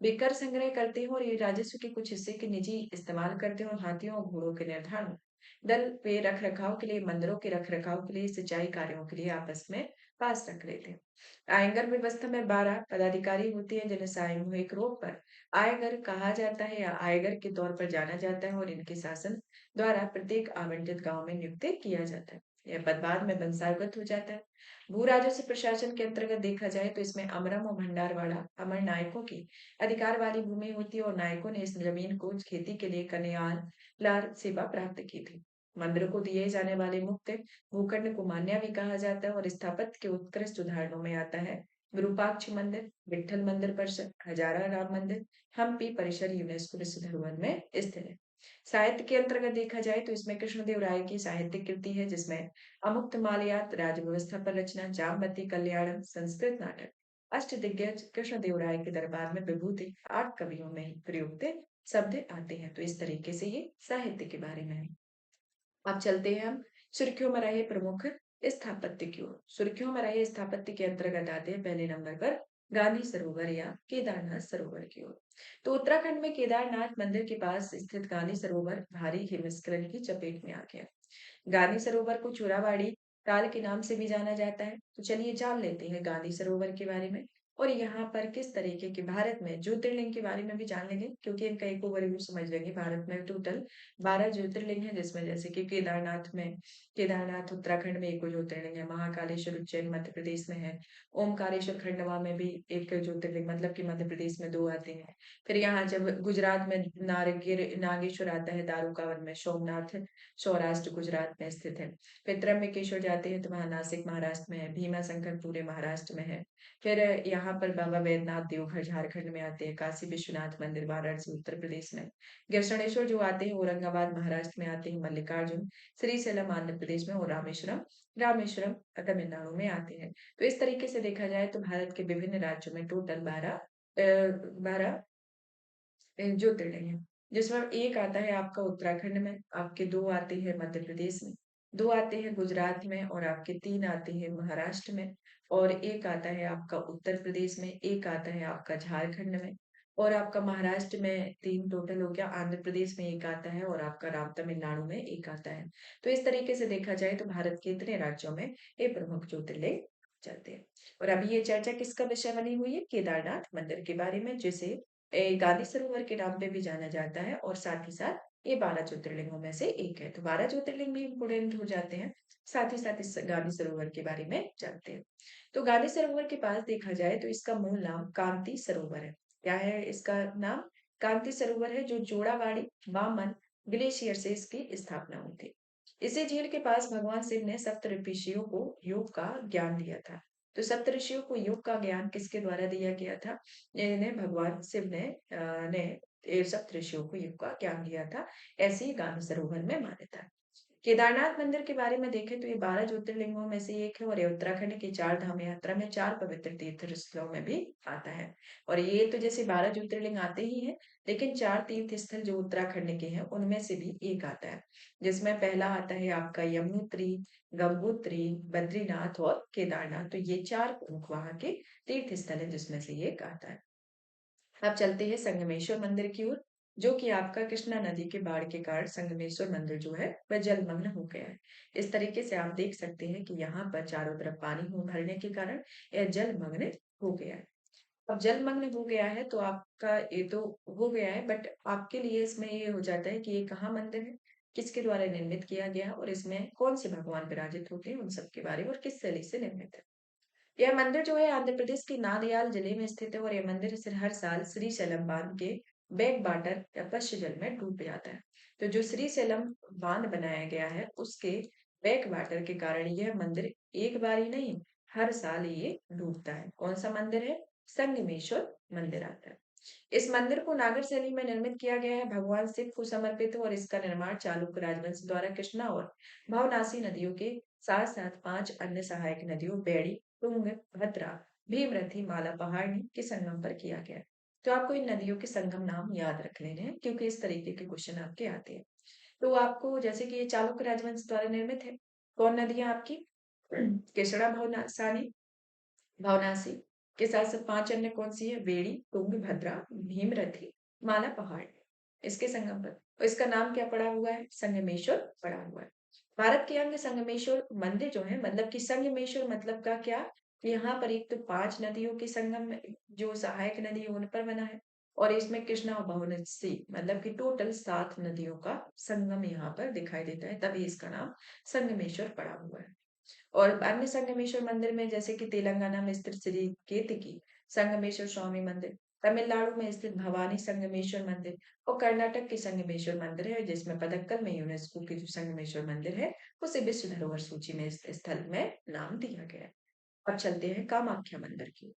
वे कर संग्रह करते हैं और ये राजस्व के कुछ हिस्से के निजी इस्तेमाल करते हैं और हाथियों और घोड़ों के निर्धारण, दल पे रख रखाव के लिए, मंदिरों के रख रखाव के लिए, सिंचाई कार्यों के लिए आपस में पास रख लेते हैं। आयकर व्यवस्था में 12 पदाधिकारी होते हैं, जिन्हें सामूहिक रूप पर आयगर कहा जाता है या आयगर के तौर पर जाना जाता है और इनके शासन द्वारा प्रत्येक आवंटित गांव में नियुक्त किया जाता है। यह पद बाद में वंशागत हो जाता है। भू राजस्व प्रशासन के अंतर्गत देखा जाए तो इसमें अमरम और भंडारवाड़ा अमर नायकों की अधिकार वाली भूमि होती है और नायकों ने इस जमीन को खेती के लिए कन्याल लार सेवा प्राप्त की थी। मंदिरों को दिए जाने वाले मुक्त भूखंड को मान्या भी कहा जाता है और स्थापत्य के उत्कृष्ट उदाहरणों में आता है विरूपाक्ष मंदिर, विठल मंदिर परिसर, हजारा राम मंदिर, हम्पी परिसर यूनेस्को विश्व धरोहर में स्थित है। साहित्य के अंतर्गत देखा जाए तो इसमें कृष्णदेव राय की साहित्यिक कृति है, जिसमें अमुक्त मालयात, राज व्यवस्था पर रचना, जामवती कल्याणम, संस्कृत नाटक, अष्टदिग्गज कृष्णदेव राय के दरबार में विभूति, 8 कवियों में प्रयुक्त शब्द आते हैं। तो इस तरीके से ये साहित्य के बारे में है। अब चलते हैं हम सुर्खियों में रहे प्रमुख स्थापत्य की ओर। सुर्खियों में रहे स्थापत्य के अंतर्गत आते हैं पहले नंबर पर गांधी सरोवर या केदारनाथ सरोवर की ओर। तो उत्तराखंड में केदारनाथ मंदिर के पास स्थित गांधी सरोवर भारी हिमस्खलन की चपेट में आ गया। गांधी सरोवर को चोराबाड़ी ताल के नाम से भी जाना जाता है। तो चलिए जान लेते हैं गांधी सरोवर के बारे में और यहाँ पर किस तरीके के भारत में ज्योतिर्लिंग के बारे में भी जान लेंगे, क्योंकि इनका एक ओवरव्यू समझ लेंगे। भारत में टोटल 12 ज्योतिर्लिंग है, जिसमें जैसे कि केदारनाथ उत्तराखंड में एक ज्योतिर्लिंग है, महाकालेश्वर उज्जैन मध्य प्रदेश में है, ओमकारेश्वर खंडवा में भी एक ज्योतिर्लिंग, मतलब कि मध्य प्रदेश में 2 आते हैं। फिर यहाँ जब गुजरात में नागेश्वर आता है, दारूकावन में सोमनाथ सौराष्ट्र गुजरात में स्थित है। फिर त्र्यंबकेश्वर जाते हैं तो वहां नासिक महाराष्ट्र में है, भीमा शंकर पूरे महाराष्ट्र में है। फिर यहाँ पर बाबा वैद्यनाथ देवघर झारखंड में आते हैं, काशी विश्वनाथ मंदिर वाराणसी उत्तर प्रदेश में, गृषणेश्वर जो आते हैं औरंगाबाद महाराष्ट्र में आते हैं, मल्लिकार्जुन श्रीशैलम आंध्र प्रदेश में और रामेश्वरम रामेश्वरम तमिलनाडु में आते हैं। तो इस तरीके से देखा जाए तो भारत के विभिन्न राज्यों में टोटल 12 ज्योतिर्लिंग है, जिसमें एक आता है आपका उत्तराखंड में, आपके 2 आते हैं मध्य प्रदेश में, 2 आते हैं गुजरात में और आपके 3 आते हैं महाराष्ट्र में और एक आता है आपका उत्तर प्रदेश में, एक आता है आपका झारखंड में और आपका महाराष्ट्र में 3 टोटल हो गया, आंध्र प्रदेश में एक आता है और आपका राम तमिलनाडु में एक आता है। तो इस तरीके से देखा जाए तो भारत के इतने राज्यों में ये प्रमुख ज्योतिर्लिंग चलते हैं। और अभी ये चर्चा किसका विषय बनी हुई है? केदारनाथ मंदिर के बारे में, जिसे गांधी सरोवर के नाम पे भी जाना जाता है और साथ ही साथ ये 12 ज्योतिर्लिंगों में से एक है। तो 12 ज्योतिर्लिंग भी इंपोर्टेंट हो जाते हैं, साथ ही साथ इस गांधी सरोवर के बारे में जानते हैं। तो गांधी सरोवर के पास देखा जाए तो इसका मूल नाम कांति सरोवर है। क्या है इसका नाम? कांति सरोवर है, जो जोड़ावाड़ी वामन ग्लेशियर से इसकी स्थापना हुई थी। इसी झील के पास भगवान शिव ने सप्त ऋषियों को योग का ज्ञान दिया था। तो सप्त ऋषियों को योग का ज्ञान किसके द्वारा दिया गया था? इन्हें भगवान शिव ने सप्तऋषियों को योग का ज्ञान दिया था। ऐसी ही गांधी सरोवर में मान्यता है। केदारनाथ मंदिर के बारे में देखें तो ये 12 ज्योतिर्लिंगों में से एक है और ये उत्तराखंड की 4 धाम यात्रा में 4 पवित्र तीर्थ स्थलों में भी आता है। और ये तो जैसे 12 ज्योतिर्लिंग आते ही हैं, लेकिन 4 तीर्थ स्थल जो उत्तराखंड के हैं उनमें से भी एक आता है, जिसमें पहला आता है आपका यमुनोत्री, गंगोत्री, बद्रीनाथ और केदारनाथ। तो ये 4 प्रमुख वहां के तीर्थ स्थल है जिसमें से ये एक आता है। अब चलते हैं संगमेश्वर मंदिर की ओर, जो कि आपका कृष्णा नदी के बाढ़ के कारण संगमेश्वर मंदिर जो है वह जलमग्न हो गया है। इस तरीके से आप देख सकते हैं कि यहाँ पर चारों तरफ पानी हो भरने के कारण यह जलमग्न हो गया है। अब जलमग्न हो गया है तो आपका ये तो हो गया है, बट आपके लिए इसमें ये हो जाता है कि ये कहाँ मंदिर है, किसके द्वारा निर्मित किया गया है और इसमें कौन से भगवान विराजित होते हैं उन सब के बारे में और किस शैली से निर्मित है। यह मंदिर जो है आंध्र प्रदेश के नादयाल जिले में स्थित है और यह मंदिर हर साल श्रीशैलम बांध के बैक वाटर या पश्च जल में डूब जाता है। तो जो श्रीशैलम बांध बनाया गया है उसके बैक वाटर के कारण यह मंदिर एक बार ही नहीं, हर साल ये डूबता है। कौन सा मंदिर है? संगमेश्वर मंदिर आता है। इस मंदिर को नागर शैली में निर्मित किया गया है, भगवान शिव को समर्पित है और इसका निर्माण चालुक्य राजवंश द्वारा कृष्णा और भावनासी नदियों के साथ साथ 5 अन्य सहायक नदियों बेड़ी, तुंग, भद्रा, भीमरथी, माला पहाड़ी के संगम पर किया गया है। तो आपको इन नदियों के संगम नाम याद रख लेने हैं क्योंकि इस तरीके के क्वेश्चन आपके आते हैं। तो आपको जैसे कि ये चालुक्य राजवंश द्वारा निर्मित है। कौन नदियां आपकी? कृष्णा, भावनासानी, भावनासी के साथ साथ 5 अन्य कौन सी है? बेड़ी, तुंग, भद्रा, भीमरथी, माला पहाड़। इसके संगम पर और इसका नाम क्या पड़ा हुआ है? संगमेश्वर पड़ा हुआ है। भारत के अंग संगमेश्वर मंदिर जो है, मतलब कि संगमेश्वर मतलब का क्या, कि यहाँ पर एक तो 5 नदियों के संगम जो सहायक नदी है उन पर बना है और इसमें कृष्णा और बहुनसी मतलब कि टोटल 7 नदियों का संगम यहाँ पर दिखाई देता है, तभी इसका नाम संगमेश्वर पड़ा हुआ है। और अन्य संगमेश्वर मंदिर में जैसे कि तेलंगाना में स्थित श्री केतकी संगमेश्वर स्वामी मंदिर, तमिलनाडु में स्थित भवानी संगमेश्वर मंदिर और कर्नाटक के संगमेश्वर मंदिर है, जिसमें पदक्कल में यूनेस्को के जो संगमेश्वर मंदिर है उसे विश्व धरोहर सूची में इस स्थल में नाम दिया गया है। अब चलते हैं कामाख्या मंदिर की।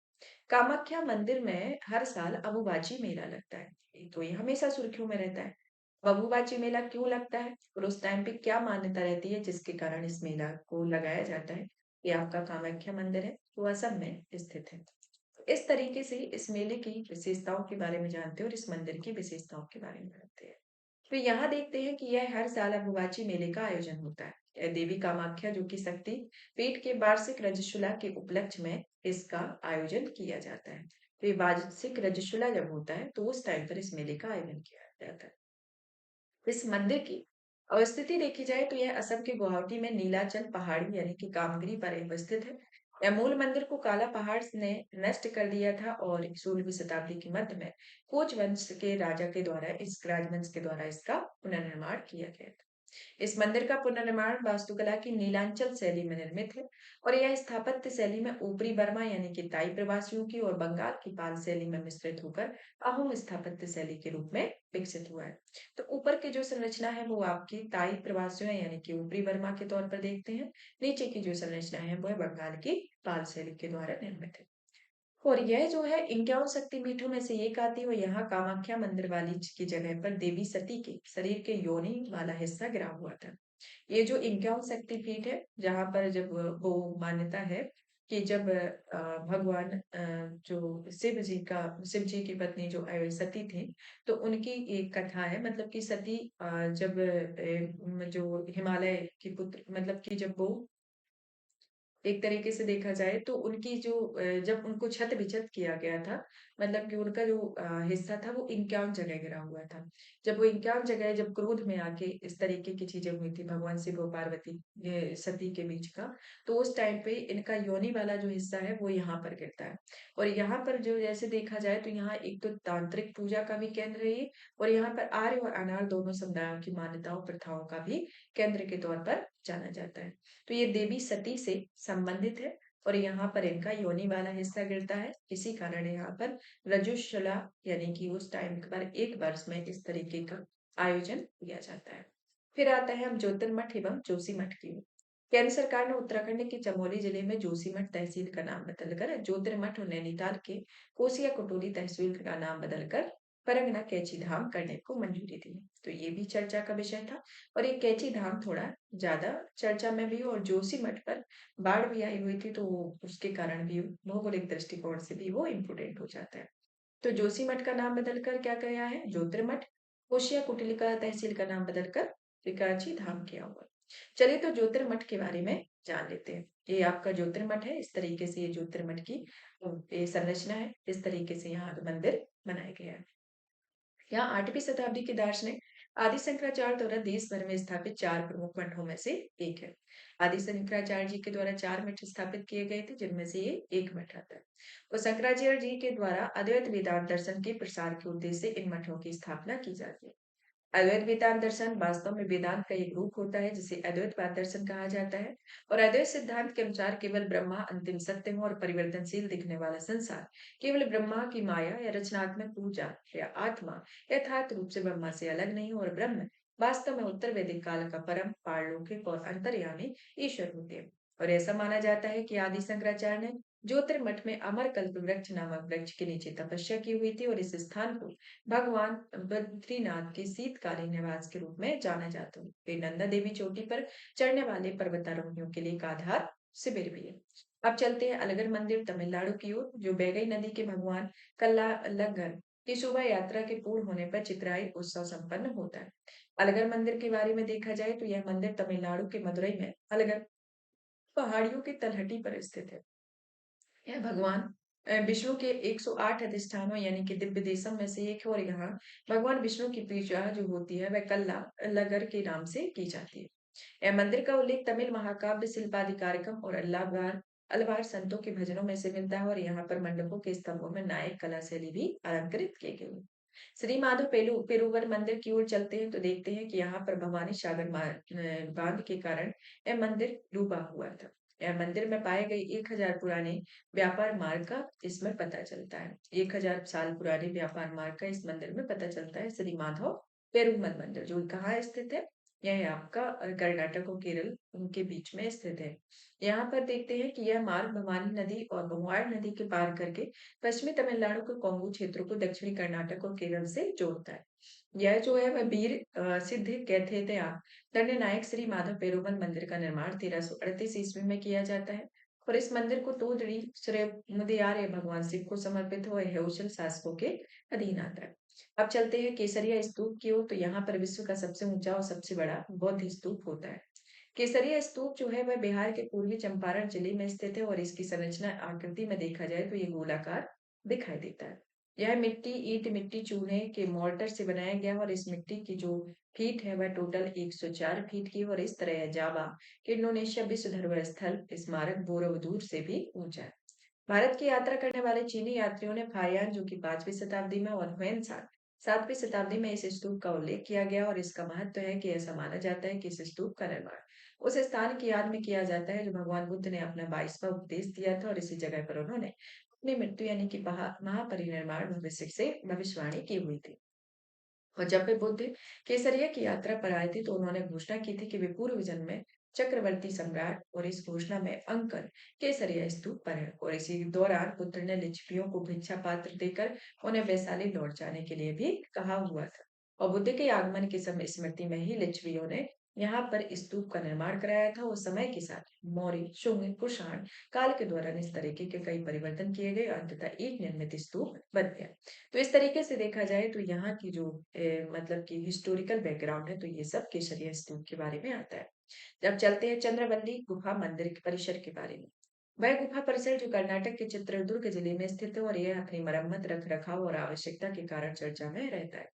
कामाख्या मंदिर में हर साल अबुबाची मेला लगता है, तो ये हमेशा सुर्खियों में रहता है। अबुबाची मेला क्यों लगता है और उस टाइम पे क्या मान्यता रहती है जिसके कारण इस मेला को लगाया जाता है? ये आपका कामाख्या मंदिर है जो असम में स्थित है। इस तरीके से इस मेले की विशेषताओं के बारे में जानते हैं और इस मंदिर की विशेषताओं के बारे में जानते हैं। तो यहाँ देखते हैं कि यह हर साल अम्बुबाची मेले का आयोजन होता है। देवी कामाख्या जो कि शक्ति पीठ के वार्षिक रजस्वला के उपलक्ष्य में इसका आयोजन किया जाता है। तो ये वार्षिक रजस्वला जब होता है तो उस टाइम पर इस मेले का आयोजन किया जाता है। इस मंदिर की अवस्थिति देखी जाए तो यह असम के गुवाहाटी में नीलाचल पहाड़ी यानी कि कामगिरी पर अवस्थित है। यह मूल मंदिर को काला पहाड़ ने नष्ट कर दिया था और 16वीं शताब्दी के मध्य में कोच वंश के राजा के द्वारा इस राजवंश के द्वारा इसका पुनर्निर्माण किया गया था। इस मंदिर का पुनर्निर्माण वास्तुकला की नीलांचल शैली में निर्मित है और यह स्थापत्य शैली में ऊपरी बर्मा यानी कि ताई प्रवासियों की और बंगाल की पाल शैली में मिश्रित होकर अहोम स्थापत्य शैली के रूप में विकसित हुआ है। तो ऊपर की जो संरचना है वो आपकी ताई प्रवासियों यानी कि ऊपरी बर्मा के तौर पर देखते हैं। नीचे की जो संरचना है वह बंगाल की पाल शैली के द्वारा निर्मित है। और यह जो है 51 शक्तिपीठों में से एक आती है और यहाँ कामाख्या मंदिर वाली की जगह पर देवी सती के शरीर के योनि वाला हिस्सा गिरा हुआ था। ये जो 51 शक्तिपीठ है जहाँ पर जब वो मान्यता है कि जब भगवान जो शिव जी की पत्नी जो सती थी, तो उनकी एक कथा है, मतलब कि सती जब जो हिमालय की पुत्र मतलब कि जब वो एक तरीके से देखा जाए तो उनकी जो जब उनको छत विछत किया गया था, मतलब कि उनका जो हिस्सा था वो 51 जगह गिरा हुआ था। जब वो 51 जगह जब क्रोध में आके इस तरीके की चीजें हुई थी भगवान शिव और पार्वती सती के बीच का, तो उस टाइम पे इनका योनि वाला जो हिस्सा है वो यहाँ पर गिरता है। और यहाँ पर जो जैसे देखा जाए तो यहाँ एक तो तांत्रिक पूजा का भी केंद्र है ये, और यहाँ पर आर्य और अनार्य दोनों समुदायों की मान्यताओं प्रथाओं का भी केंद्र के तौर पर जाना जाता है। तो ये देवी सती से संबंधित है और यहाँ पर इनका योनि वाला हिस्सा गिरता है, इसी कारण यहाँ पर रजुशला यानी कि उस टाइम पर एक वर्ष में इस तरीके का आयोजन किया जाता है। फिर आता है हम ज्योतिर्मठ एवं जोशीमठ की ओर। केंद्र सरकार ने उत्तराखंड के चमोली जिले में जोशीमठ तहसील का नाम बदलकर ज्योतिर्मठ और नैनीताल के कोसिया कुटोली तहसील का नाम बदलकर परगना कैची धाम करने को मंजूरी दी। तो ये भी चर्चा का विषय था। और ये कैची धाम थोड़ा ज्यादा चर्चा में भी, और जोशीमठ पर बाढ़ भी आई हुई थी, तो उसके कारण भी भौगोलिक दृष्टिकोण से भी वो इम्पोर्टेंट हो जाता है। तो जोशीमठ का नाम बदलकर क्या गया है? ज्योतिर्मठ। होशिया कुटलिका तहसील का नाम बदलकर त्रिकाची धाम किया हुआ। चलिए तो ज्योतिर्मठ के बारे में जान लेते हैं। ये आपका ज्योतिर्मठ है। इस तरीके से ये ज्योतिर्मठ की ये संरचना है। इस तरीके से यहाँ मंदिर बनाया गया है। यहाँ 8वीं शताब्दी के दार्शनिक आदि शंकराचार्य द्वारा देश भर में स्थापित 4 प्रमुख मठों में से एक है। आदि शंकराचार्य जी के द्वारा 4 मठ स्थापित किए गए थे, जिनमें से ये एक मठ आता है। और शंकराचार्य जी के द्वारा अद्वैत वेदांत दर्शन के प्रसार के उद्देश्य से इन मठों की स्थापना की जाती है। अद्वैत वेदांत दर्शन वास्तव में वेदांत का एक रूप होता है, जिसे अद्वैतवाद दर्शन कहा जाता है। और अद्वैत सिद्धांत के अनुसार केवल ब्रह्मा अंतिम सत्य है, और परिवर्तनशील दिखने वाला संसार केवल ब्रह्मा की माया या रचनात्मक ऊर्जा या आत्मा यथार्थ रूप से ब्रह्मा से अलग नहीं, और ब्रह्म वास्तव में उत्तर वैदिक काल का परम पारलौकिक और अंतर्यामी ईश्वर होते हैं। और ऐसा माना जाता है कि आदि शंकराचार्य ने ज्योतिर्मठ में अमरकल्प वृक्ष नामक वृक्ष के नीचे तपस्या की हुई थी, और इस स्थान को भगवान बद्रीनाथ के शीतकालीन निवास के रूप में जाना जाता है। वे नंदा देवी चोटी पर चढ़ने वाले पर्वतारोहियों के लिए एक आधार शिविर भी है। अब चलते हैं अलगर मंदिर तमिलनाडु की ओर, जो बैगई नदी के भगवान कल्ला अलगर की शोभा यात्रा के पूर्ण होने पर चित्राई उत्सव संपन्न होता है। अलगर मंदिर के बारे में देखा जाए तो यह मंदिर तमिलनाडु के मदुरई में अलगर पहाड़ियों की तलहटी पर स्थित है। यह भगवान विष्णु के 108 अधिष्ठानों यानी कि दिव्य देशों में से एक है, और यहाँ भगवान विष्णु की पूजा जो होती है वह कल्ला लगर के नाम से की जाती है। यह मंदिर का उल्लेख तमिल महाकाव्य शिल्पादि कार्यक्रम और अल्लाहबार अलवार संतों के भजनों में से मिलता है, और यहाँ पर मंडपों के स्तंभों में नायक कला शैली भी अलंकृत की गई है। श्री माधव पेरूवर मंदिर की ओर चलते हैं तो देखते हैं कि यहाँ पर भवानी सागर बांध के कारण यह मंदिर डूबा हुआ था। यह मंदिर में पाए गए 1000 पुराने व्यापार मार्ग का इसमें पता चलता है। 1000 साल पुराने व्यापार मार्ग का इस मंदिर में पता चलता है। श्री माधव पेरुमल मंदिर जो कहाँ स्थित है? यह है आपका कर्नाटक और केरल उनके बीच में स्थित है। यहाँ पर देखते हैं कि यह मार्ग भवानी नदी और बमुआर नदी के पार करके पश्चिमी तमिलनाडु के कोंगू क्षेत्र को दक्षिणी कर्नाटक और केरल से जोड़ता है। यह जो है वह वीर सिद्ध कैथेतया दंड नायक श्री माधव पेरुमल मंदिर का निर्माण 1338 ईस्वी में किया जाता है। और इस मंदिर को तोदड़ी श्री मुदियारे भगवान शिव को समर्पित हो होयसल शासकों के अधीन आता है। अब चलते हैं केसरिया स्तूप की ओर, तो यहाँ पर विश्व का सबसे ऊंचा और सबसे बड़ा बौद्ध स्तूप होता है। केसरिया स्तूप जो है वह बिहार के पूर्वी चंपारण जिले में स्थित है, और इसकी संरचना आकृति में देखा जाए तो ये गोलाकार दिखाई देता है। यह मिट्टी ईंट मिट्टी चूने के मोर्टर से बनाया गया है, और इस मिट्टी की जो फीट है वह टोटल 104 फीट की है, और इस तरह यह जावा कि इंडोनेशिया विश्व धरोहर स्थल स्मारक बोरोबुदुर से भी ऊंचा है। भारत की यात्रा करने वाले चीनी यात्रियों ने फाहियान जो कि 5वीं शताब्दी में और ह्वेनसांग 7वीं शताब्दी में इस स्तूप का उल्लेख किया गया, और इसका महत्व है कि ऐसा माना जाता है कि इस स्तूप का निर्माण उस स्थान की याद में किया जाता है जो भगवान बुद्ध ने अपना 22वां उपदेश दिया था, और इसी जगह पर उन्होंने अपनी मृत्यु यानी कि महापरिनिर्वाण भविष्य से भविष्यवाणी की हुई थी। और जब वे बुद्ध केसरिया की यात्रा पर आए थे तो उन्होंने घोषणा की थी कि वे पूर्व जन्म में चक्रवर्ती सम्राट, और इस घोषणा में अंकन केसरिया स्तूप पर है। और इसी दौरान पुत्र ने लिच्छवियों को भिक्षा पात्र देकर उन्हें वैशाली लौट जाने के लिए भी कहा हुआ था। और बुद्ध के आगमन के समय स्मृति में ही लिच्छवियों ने यहाँ पर स्तूप का निर्माण कराया था। उस समय के साथ मौर्य शुंग कुषाण काल के दौरान इस तरीके के कई परिवर्तन किए गए, अंततः एक निर्मित स्तूप बन गया। तो इस तरीके से देखा जाए तो यहाँ की जो मतलब कि हिस्टोरिकल बैकग्राउंड है, तो ये सब केसरिया स्तूप के बारे में आता है। जब चलते हैं चंद्रवल्ली गुफा मंदिर के परिसर के बारे में। वह गुफा परिसर जो कर्नाटक के चित्रदुर्ग जिले में स्थित है, और यह अपनी मरम्मत रख रखाव और आवश्यकता के कारण चर्चा में रहता है।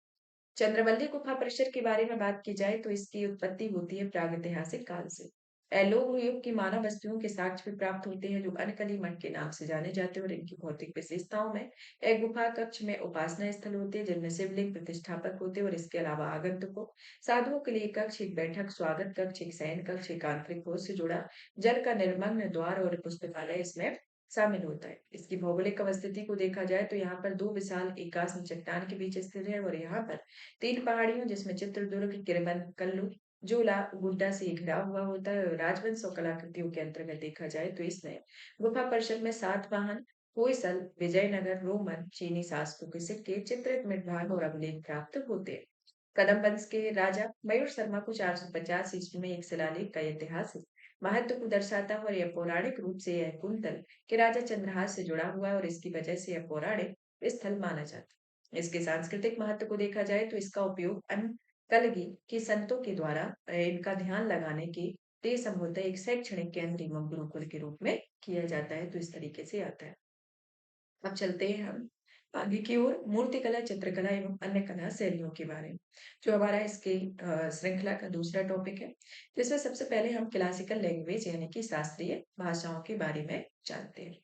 चंद्रवल्ली गुफा परिसर के बारे में बात की जाए तो इसकी उत्पत्ति होती है प्रागैतिहासिक काल से। लोग युग की मानव वस्तुओं के साक्ष्य भी प्राप्त होते हैं जो अनकली मठ के नाम से जाने जाते हैं, और इनकी भौतिक विशेषताओं में एक गुफा कक्ष में उपासना स्थल होते हैं जिनमें शिवलिंग प्रतिष्ठापक होते हैं, और इसके अलावा आगंतुकों साधुओं के लिए कक्ष, एक बैठक स्वागत कक्ष, एक शयन कक्ष, एक आंतरिक कोष से जुड़ा जल का निर्मग्न द्वार और पुस्तकालय इसमें शामिल होता है। इसकी भौगोलिक अवस्थिति को देखा जाए तो यहाँ पर दो विशाल एकाश्म चट्टान के बीच स्थित है, और यहाँ पर 3 पहाड़ियों जिसमें चित्रदुर्ग, किरबन, कल्लू, जोला, गुड्डा से घिरा हुआ होता है। राजवंश और कलाकृतियों के अंतर्गत देखा जाए तो इसमें गुफा परिषद में 7 वाहन होयसल, विजयनगर, रोमन, चीनी शासकों के सिक्के, चित्रित मृद्भाग और अभिलेख प्राप्त होते हैं। कदम वंश के राजा मयूर शर्मा को 450 ईस्वी में एक शिलालेख का ऐतिहासिक महत्व को दर्शाता है और यह पौराणिक रूप से यह कुंतल के राजा चंद्रहास से जुड़ा हुआ है और इसकी वजह से यह पौराणिक स्थल माना जाता है। इसके सांस्कृतिक महत्व को देखा जाए तो इसका उपयोग अन्य कलगी के संतों के द्वारा इनका ध्यान लगाने के लिए संभवतः एक शैक्षणिक केंद्र एवं गुरुकुल के रूप में किया जाता है। तो इस तरीके से आता है। अब चलते हैं हम आगे की ओर मूर्तिकला, चित्रकला एवं अन्य कला शैलियों के बारे में, जो हमारा इसके श्रृंखला का दूसरा टॉपिक है, जिसमें सबसे पहले हम क्लासिकल लैंग्वेज यानी कि शास्त्रीय भाषाओं के बारे में जानते हैं।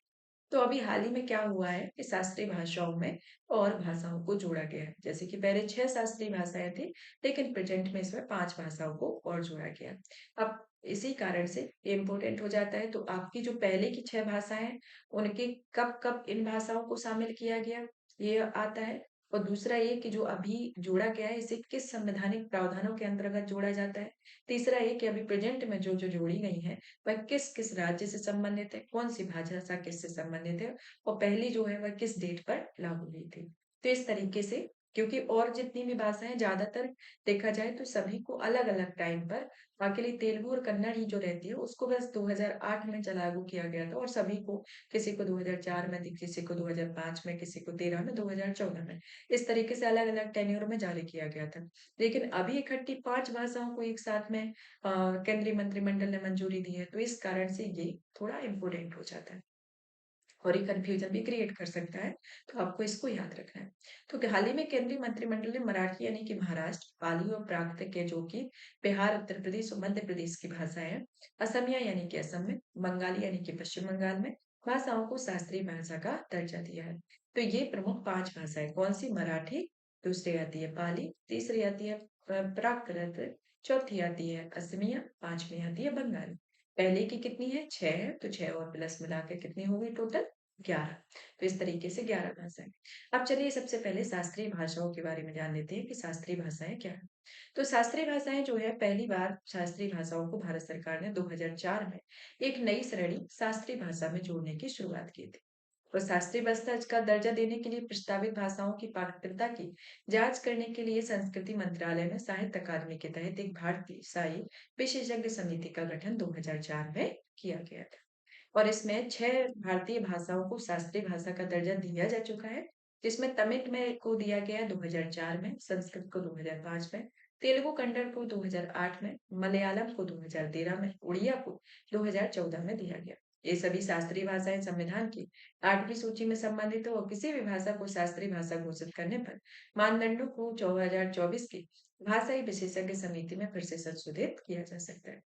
तो अभी हाल ही में क्या हुआ है कि शास्त्रीय भाषाओं में और भाषाओं को जोड़ा गया है। जैसे कि पहले 6 शास्त्रीय भाषाएं थी, लेकिन प्रेजेंट में इसमें 5 भाषाओं को और जोड़ा गया है। अब इसी कारण से ये इम्पोर्टेंट हो जाता है। तो आपकी जो पहले की 6 भाषाएं हैं, उनके कब-कब इन भाषाओं को शामिल किया गया, ये आता है। और दूसरा ये कि जो अभी जोड़ा गया है, इसे किस संवैधानिक प्रावधानों के अंतर्गत जोड़ा जाता है। तीसरा ये कि अभी प्रेजेंट में जो-जो जोड़ी गई हैं, वह किस-किस राज्य से संबंधित है, कौन-सी भाषा किससे संबंधित है और पहली जो है वह किस डेट पर लागू हुई थी। तो इस तरीके से क्योंकि और जितनी भी भाषाएँ ज़्यादातर देखा जाए तो सभी को अलग-अलग टाइम पर अकेले तेलुगु और कन्नड़ ही जो रहती है उसको बस 2008 में लागू किया गया था और सभी को किसी को 2004 में, किसी को 2005 में, किसी को 13 में, 2014 में। इस तरीके से अलग-अलग टेन्योर में जारी किया गया था। लेकिन अभी इकट्ठी 5 भाषाओं को एक साथ में केंद्रीय मंत्रिमंडल ने मंजूरी दी है, तो इस कारण से ये थोड़ा इम्पोर्टेंट हो जाता है और ये कन्फ्यूजन भी क्रिएट कर सकता है, तो आपको इसको याद रखना है। तो हाल ही में केंद्रीय मंत्रिमंडल ने मराठी यानी कि महाराष्ट्र, पाली और प्राकृत है जो कि बिहार, उत्तर प्रदेश और मध्य प्रदेश की भाषाएं हैं, असमिया यानी कि असम में, बंगाली यानी कि पश्चिम बंगाल में भाषाओं को शास्त्रीय भाषा का दर्जा दिया है। तो ये प्रमुख 5 भाषाएं कौन सी? मराठी, दूसरी आती है पाली, तीसरी आती है प्राकृत, चौथी आती है असमिया, पांचवी आती है बंगाली। पहले की कितनी है? 6 है, तो 6 और प्लस मिला के कितनी हो गई टोटल? 11। तो इस तरीके से 11 भाषाएं। अब चलिए सबसे पहले शास्त्रीय भाषाओं के बारे में जान लेते हैं कि शास्त्रीय भाषाएं क्या है। तो शास्त्रीय भाषाएं जो है पहली बार शास्त्रीय भाषाओं को भारत सरकार ने 2004 में एक नई श्रेणी शास्त्रीय भाषा में जोड़ने की शुरुआत की थी। और शास्त्रीय भाषा का दर्जा देने के लिए प्रस्तावित भाषाओं की पात्रता की जांच करने के लिए संस्कृति मंत्रालय में साहित्य अकादमी के तहत एक भारतीय साई विशेषज्ञ समिति का गठन 2004 में किया गया था। और इसमें 6 भारतीय भाषाओं को शास्त्रीय भाषा का दर्जा दिया जा चुका है, जिसमें तमिल में को दिया गया 2004 में, संस्कृत को 2005 में, तेलुगु कन्नड़ को 2008 में, मलयालम को 2013 में, उड़िया को 2014 में दिया गया। ये सभी शास्त्रीय भाषाएं संविधान की 8वीं सूची में सम्मिलित है और किसी भी भाषा को शास्त्रीय भाषा घोषित करने पर मानदंडों को 2024 की भाषाई विशेषज्ञ समिति में फिर से संशोधित किया जा सकता है।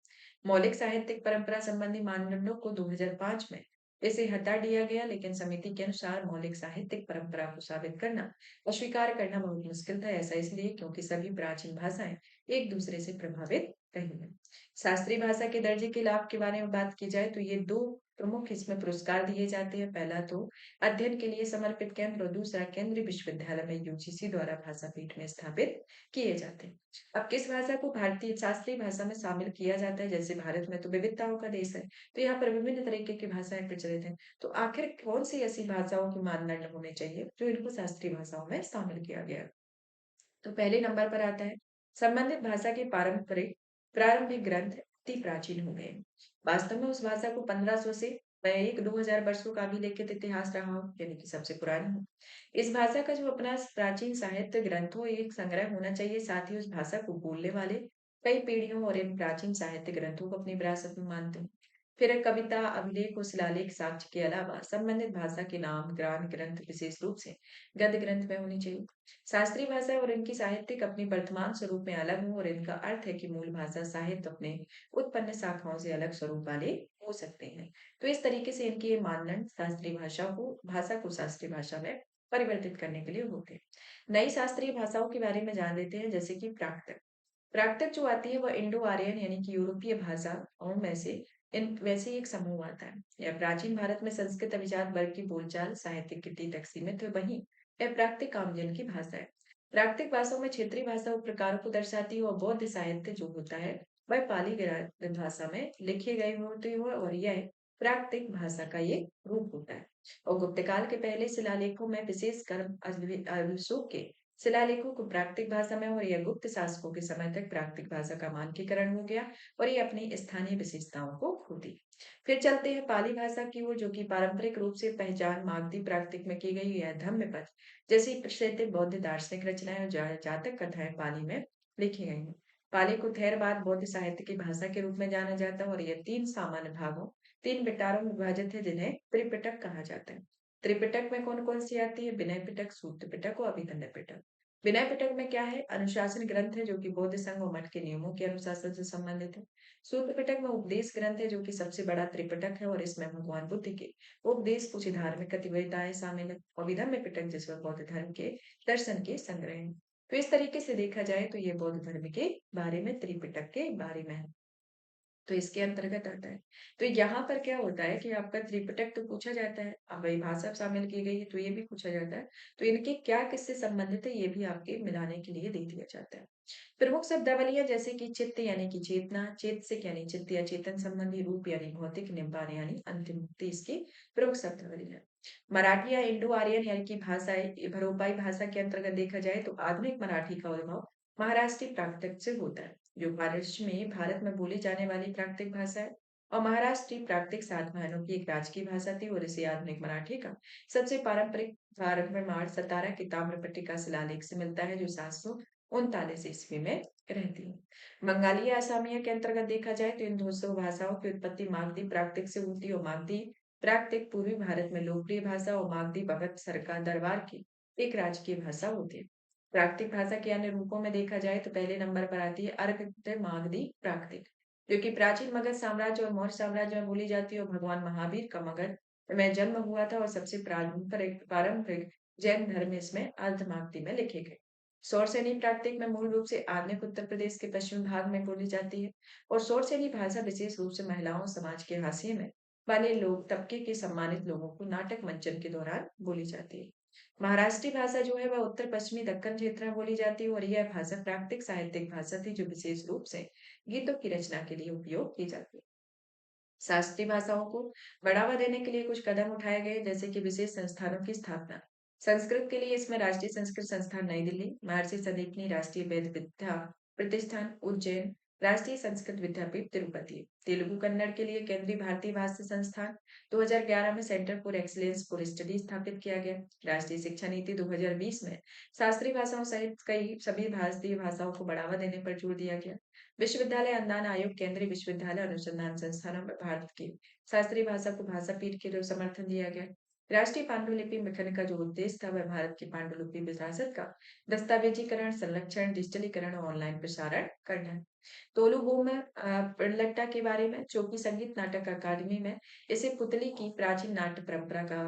मौलिक साहित्यिक परंपरा संबंधी मानदंडों को 2005 में इसे हटा दिया गया, लेकिन समिति के अनुसार मौलिक साहित्यिक परंपरा को साबित करना अस्वीकार करना बहुत मुश्किल था। ऐसा इसलिए क्योंकि सभी प्राचीन भाषाएं एक दूसरे से प्रभावित रही हैं। शास्त्रीय भाषा के दर्जे के लाभ के बारे में बात की जाए तो ये दो प्रमुख इसमें पुरस्कार दिए जाते हैं। पहला तो अध्ययन के लिए समर्पित केंद्र और दूसरा केंद्रीय विश्वविद्यालय में यूजीसी द्वारा भाषा पीठ में स्थापित किए जाते हैं। अब किस भाषा को भारतीय शास्त्रीय भाषा में शामिल किया जाता है? जैसे भारत में तो विविधताओं का देश है, तो यहाँ पर विभिन्न तरीके की भाषाएं प्रचलित हैं। तो आखिर कौन सी ऐसी भाषाओं के मानदंड होने चाहिए जो इनको शास्त्रीय भाषाओं में शामिल किया गया है? तो पहले नंबर पर आता है संबंधित भाषा के पारंपरिक प्रारंभिक ग्रंथ अति प्राचीन हो गए। वास्तव में उस भाषा को 1500 से 1000 वर्षों का भी लिखित इतिहास रहा हो, यानी कि सबसे पुरानी हो। इस भाषा का जो अपना प्राचीन साहित्य ग्रंथ हो, एक संग्रह होना चाहिए। साथ ही उस भाषा को बोलने वाले कई पीढ़ियों और इन प्राचीन साहित्य ग्रंथों को अपनी विरासत में मानते हैं। फिर कविता, अभिलेख और शिलालेख साक्ष्य के अलावा संबंधित भाषा के नाम, ज्ञान ग्रंथ विशेष रूप से गद्य ग्रंथ में होनी चाहिए। शास्त्रीय भाषा और इनकी साहित्यिक अपनी वर्तमान स्वरूप में अलग हो और इनका अर्थ है कि मूल भाषा साहित्य अपने उत्पन्न शाखाओं से अलग स्वरूप वाले हो सकते हैं। तो इस तरीके से इनके ये मानदंड शास्त्रीय भाषा को शास्त्रीय भाषा में परिवर्तित करने के लिए होते हैं। नई शास्त्रीय भाषाओं के बारे में जान लेते हैं, जैसे कि प्राकृत। प्राकृत जो आती है वह इंडो आर्यन यानी कि यूरोपीय भाषाओं में से इन वैसे ही एक समूह आता है। यह प्राचीन भारत में संस्कृत अभिजात वर्ग की बोलचाल साहित्यिक कृति तक सीमित है। वहीं यह प्राकृतिक आमजन की भाषा है। प्राकृतिक भाषाओं में क्षेत्रीय भाषा उप प्रकारों को दर्शाती है और बौद्ध साहित्य जो होता है वह पाली भाषा में लिखे गए होते हुए और यह प्राकृतिक भाषा का ये रूप होता है। और गुप्त काल के पहले शिलालेखों में विशेषकर अशोक के शिलालेखों को प्राकृतिक भाषा में और यह गुप्त शासकों के समय तक प्राकृतिक भाषा का मानकीकरण हो गया और ये अपनी स्थानीय विशेषताओं को खोती। फिर चलते हैं पाली भाषा की ओर, जो कि पारंपरिक रूप से पहचान मागधी प्राकृतिक में की गई है। धम्म पद जैसी प्रसिद्ध बौद्ध दार्शनिक रचनाएं और जातक कथाएं पाली में लिखी गई हैं। पाली को थेरवाद बौद्ध साहित्य की भाषा के रूप में जाना जाता है और यह तीन सामान्य भागों, तीन विटारों में विभाजित है, जिन्हें त्रिपिटक कहा जाता है। त्रिपिटक में कौन कौन सी आती है? विनय पिटक, सूत्र पिटक और अभिधन्य पिटक। विनय पिटक में क्या है? अनुशासन ग्रंथ है, जो कि बौद्ध संघ और मठ के नियमों के अनुशासन से संबंधित है। सूत्र पिटक में उपदेश ग्रंथ है, जो कि सबसे बड़ा त्रिपिटक है और इसमें भगवान बुद्ध के उपदेश कुछ धार्मिक गतिविधियां शामिल है। और अभिधम्य पिटक जिसमें बौद्ध धर्म के दर्शन के संग्रह हैं। तो इस तरीके से देखा जाए तो ये बौद्ध धर्म के बारे में, त्रिपिटक के बारे में है। तो इसके अंतर्गत आता है। तो यहाँ पर क्या होता है कि आपका त्रिपिटक तो पूछा जाता है, अब वही भाषा शामिल की गई है तो ये भी पूछा जाता है। तो इनके क्या किससे संबंधित है, ये भी आपके मिलाने के लिए दे दिया जाता है। प्रमुख शब्दावलियां जैसे कि चित्त यानी कि चेतना, चेतसिक यानी चित्त या चेतन संबंधी, रूप यानी भौतिक, निब्बान यानी अंतिम मुक्ति, इसकी प्रमुख शब्दावलियां। मराठी या इंडो आर्यन यानी कि भाषाएं, भरोपाई भाषा के अंतर्गत देखा जाए तो आधुनिक मराठी का उद्भव महाराष्ट्रीय प्राकृतिक से होता है, जो भारत में बोली जाने वाली प्राकृतिक भाषा है। और महाराष्ट्रीय प्राकृतिक सातवाहनों की एक राजकीय भाषा थी और इसे आधुनिक मराठी का सबसे पारंपरिक प्रारंभ सतारा की ताम्रपट्टी का शिलालेख से मिलता है, जो 739 ईस्वी में रहती है। बंगाली या असमिया के अंतर्गत देखा जाए तो इन 200 भाषाओं की उत्पत्ति मागधी प्राकृतिक से होती है और मागधी प्राकृतिक पूर्वी भारत में लोकप्रिय भाषा और मागधी भगत सरकार दरबार की एक राजकीय भाषा होती है। प्राकृतिक भाषा के अन्य रूपों में देखा जाए तो पहले नंबर पर आती है अर्क मागधी प्राकृतिक, जो कि प्राचीन मगध साम्राज्य और मौर्य साम्राज्य में बोली जाती है और भगवान महावीर का मगध में जन्म हुआ था और सबसे पारंपरिक पारंपरिक जैन धर्म इसमें अर्धमागधी में लिखे गए। सौरसेनी प्राकृतिक में मूल रूप से आधुनिक उत्तर प्रदेश के पश्चिमी भाग में बोली जाती है और सौरसेनी भाषा विशेष रूप से महिलाओं समाज के हाशिए में वाले लोग तबके के सम्मानित लोगों को नाटक मंचन के दौरान बोली जाती है। महाराष्ट्री भाषा जो है वह उत्तर पश्चिमी दक्कन क्षेत्र में बोली जाती है और यह भाषा प्राकृतिक साहित्यिक भाषा थी, जो विशेष रूप से गीतों की रचना के लिए उपयोग की जाती है। शास्त्रीय भाषाओं को बढ़ावा देने के लिए कुछ कदम उठाए गए, जैसे कि विशेष संस्थानों की स्थापना। संस्कृत के लिए इसमें राष्ट्रीय संस्कृत संस्थान नई दिल्ली, महर्षि संदीपनी राष्ट्रीय वेद विद्या प्रतिष्ठान उज्जैन, राष्ट्रीय संस्कृत विद्यापीठ तिरुपति। तेलुगु कन्नड़ के लिए केंद्रीय भारतीय भाषा संस्थान 2011 में centre for excellence for study स्थापित किया गया। राष्ट्रीय शिक्षा नीति 2020 में शास्त्रीय भाषाओं सहित कई सभी भारतीय भाषाओं को बढ़ावा देने पर जोर दिया गया। विश्वविद्यालय अनुदान आयोग केंद्रीय विश्वविद्यालय अनुसंधान संस्थानों में भारत की शास्त्रीय भाषा को भाषा पीठ के लिए समर्थन दिया गया। राष्ट्रीय पांडुलिपि मिशन का जो उद्देश्य था वह भारत की पांडुलिपि विरासत का दस्तावेजीकरण, संरक्षण, डिजिटलीकरण और ऑनलाइन प्रसारण करना है। तोलुबो में लट्टा के बारे में, जो कि संगीत नाटक अकादमी में इसे पुतली की प्राचीन नाट्य परंपरा का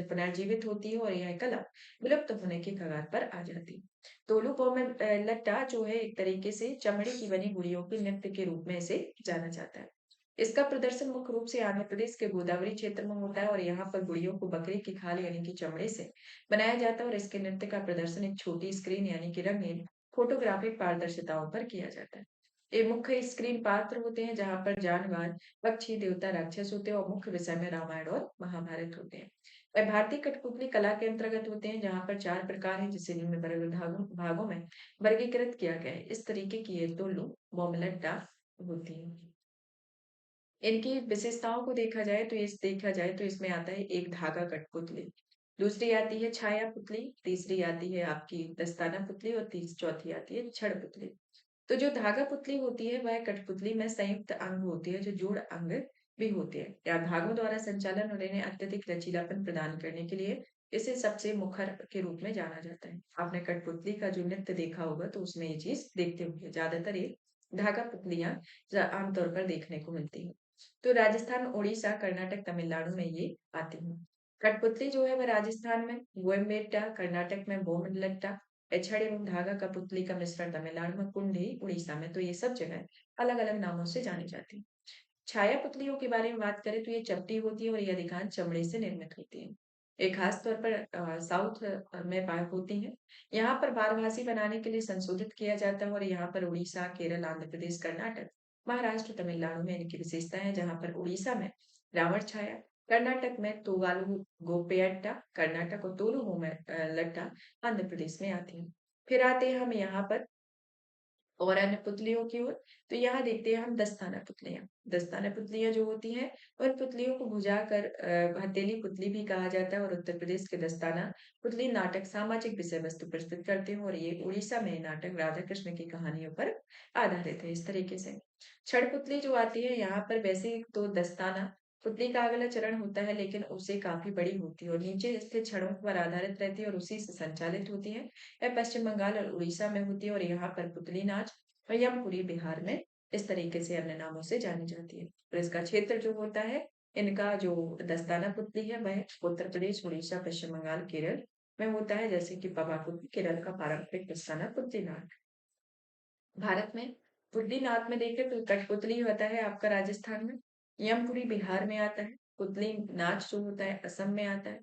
पुनर्जीवित होती है और यह कला विलुप्त होने के कगार पर आ जाती है। तोलुबो में लट्टा जो है एक तरीके से चमड़े की बनी गुड़ियों के नृत्य के रूप में इसे जाना जाता है। इसका प्रदर्शन मुख्य रूप से आंध्र प्रदेश के गोदावरी क्षेत्र में होता है और यहाँ पर गुड़ियों को बकरी की खाल यानी कि चमड़े से बनाया जाता है और इसके नृत्य का प्रदर्शन एक छोटी स्क्रीन यानी कि रंगीन फोटोग्राफिक पारदर्शिताओं पर किया जाता है। ये मुख्य स्क्रीन पात्र होते हैं जहां पर जानवर, पक्षी, देवता, राक्षस होते हैं और मुख्य विषय में रामायण और महाभारत होते हैं। वह भारतीय कठपुतली कला के अंतर्गत होते हैं जहां पर 4 प्रकार हैं जिसे निम्न भागों में वर्गीकृत किया गया है। इस तरीके की ये टोलू बोमलट्टा होती है। इनकी विशेषताओं को देखा जाए तो इसमें आता है एक धागा कठपुतली, दूसरी आती है छाया पुतली, तीसरी आती है आपकी दस्ताना पुतली और चौथी आती है छड़ पुतली। तो जो धागा पुतली होती है वह कठपुतली में संयुक्त अंग होती है, जो जोड़ अंग भी होती है या धागों द्वारा संचालन और इन्हें अत्यधिक लचीलापन प्रदान करने के लिए इसे सबसे मुखर के रूप में जाना जाता है। आपने कठपुतली का जो नृत्य देखा होगा तो उसमें ये चीज देखते होंगे, ज्यादातर ये धागा पुतलियां आमतौर पर देखने को मिलती है। तो राजस्थान, उड़ीसा, कर्नाटक, तमिलनाडु में ये आती है। कठपुतली जो है वह राजस्थान में गोयम्बेटा, कर्नाटक में बोमलट्टा, छड़ एवं धागा का पुतली का मिश्रण तमिलनाडु में, कुंडी उड़ीसा में। तो ये सब जगह अलग अलग नामों से जानी जाती है। छाया पुतलियों के बारे में बात करें तो ये चपटी होती है और ये अधिकांश चमड़े से निर्मित होती है। ये खास तौर पर साउथ में पाई होती है। यहाँ पर बारहमासी बनाने के लिए संशोधित किया जाता है और यहाँ पर उड़ीसा, केरल, आंध्र प्रदेश, कर्नाटक, महाराष्ट्र, तमिलनाडु में इनकी विशेषता है, जहाँ पर उड़ीसा में रावण छाया, कर्नाटक में तोगालू गोपेयट्टा, कर्नाटक और तोलुगु में लट्टा आंध्र प्रदेश में आती हैं। फिर आते हैं हम यहाँ पर और अन्य पुतलियों की ओर, तो यहाँ देखते हैं हम दस्ताना पुतलियाँ। दस्ताना पुतलियाँ जो होती हैं, उन पुतलियों को बुझाकर हथेली पुतली भी कहा जाता है और उत्तर प्रदेश के दस्ताना पुतली नाटक सामाजिक विषय वस्तु प्रस्तुत करते हैं और ये उड़ीसा में नाटक राधा कृष्ण की कहानियों पर आधारित है इस तरीके से। छड़ पुतली जो आती है यहाँ पर वैसे तो दस्ताना पुतली का अगला चरण होता है लेकिन उसे काफी बड़ी होती है और नीचे स्थित छड़ों पर आधारित रहती है और उसी से संचालित होती है। यह पश्चिम बंगाल और उड़ीसा में होती है और यहाँ पर पुतली नाच और यमपुरी बिहार में इस तरीके से अन्य नामों से जानी जाती है। और इसका क्षेत्र जो होता है, इनका जो दस्ताना पुतली है वह उत्तर प्रदेश, उड़ीसा, पश्चिम बंगाल, केरल में होता है, जैसे कि पवाकुट केरल का पारंपरिक दस्ताना पुतली नाच। भारत में पुतली नाच में देखें तो कठपुतली होता है आपका राजस्थान में, यमपुरी बिहार में आता है, पुतली नाच जो होता है असम में आता है,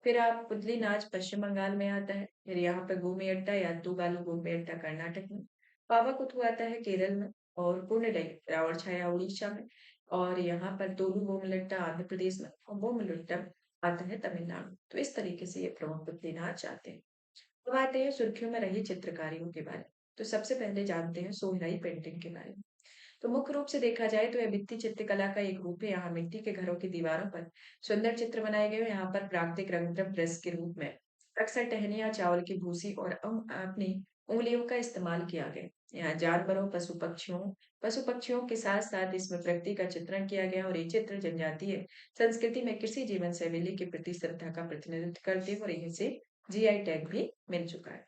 फिर आप पुतली नाच पश्चिम बंगाल में आता है, फिर यहाँ पे गोमियट्टा या तूगालू गोमियट्टा कर्नाटक में, पावाकुथु आता है केरल में और कुंडलई रावण छाया उड़ीसा में और यहाँ पर तोलू गोमलट्टा आंध्र प्रदेश में और गोमलट्टम आता है तमिलनाडु। तो इस तरीके से ये प्रमुख पुतली नाच आते हैं। अब आते हैं सुर्खियों में रही चित्रकारियों के बारे में। तो सबसे पहले जानते हैं सोहराई पेंटिंग के बारे में। तो मुख्य रूप से देखा जाए तो यह भित्ति चित्रकला का एक रूप है। यहाँ मिट्टी के घरों की दीवारों पर सुंदर चित्र बनाए गए हैं। यहाँ पर प्राकृतिक रंग ब्रश के रूप में अक्सर टहनियां, चावल की भूसी और अपनी उंगलियों का इस्तेमाल किया गया। यहाँ जानवरों, पशु पक्षियों के साथ साथ इसमें प्रकृति का चित्रण किया गया और ये चित्र जनजातीय संस्कृति में कृषि जीवन शैली के प्रति श्रद्धा का प्रतिनिधित्व करते हैं और इसे जीआई टैग भी मिल चुका है।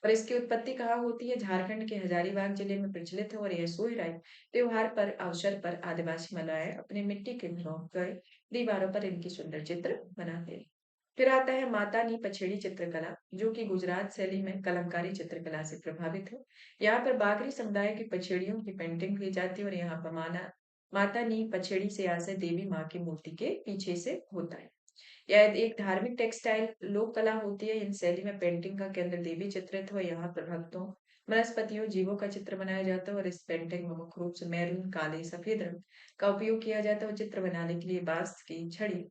और इसकी उत्पत्ति कहाँ होती है? झारखंड के हजारीबाग जिले में प्रचलित है और यह सोहराई त्योहार पर अवसर पर आदिवासी महिलाएं अपने मिट्टी के घरों पर दीवारों पर इनकी सुंदर चित्र बनाते हैं। फिर आता है मातानी पछेड़ी चित्रकला, जो कि गुजरात शैली में कलमकारी चित्रकला से प्रभावित है। यहाँ पर बागरी समुदाय की पछेड़ियों की पेंटिंग की जाती है और यहाँ पर माता नी पछेड़ी से आशय देवी माँ की मूर्ति के पीछे से होता है। यह एक धार्मिक टेक्सटाइल लोक कला होती है। इन शैली में पेंटिंग का केंद्र देवी चित्रित हो। यहाँ पर भक्तों, वनस्पतियों, जीवों का चित्र बनाया जाता है और इस पेंटिंग में मुख्य रूप से मैरून, काले, सफेद रंग का उपयोग किया जाता है और चित्र बनाने के लिए बांस की छड़ी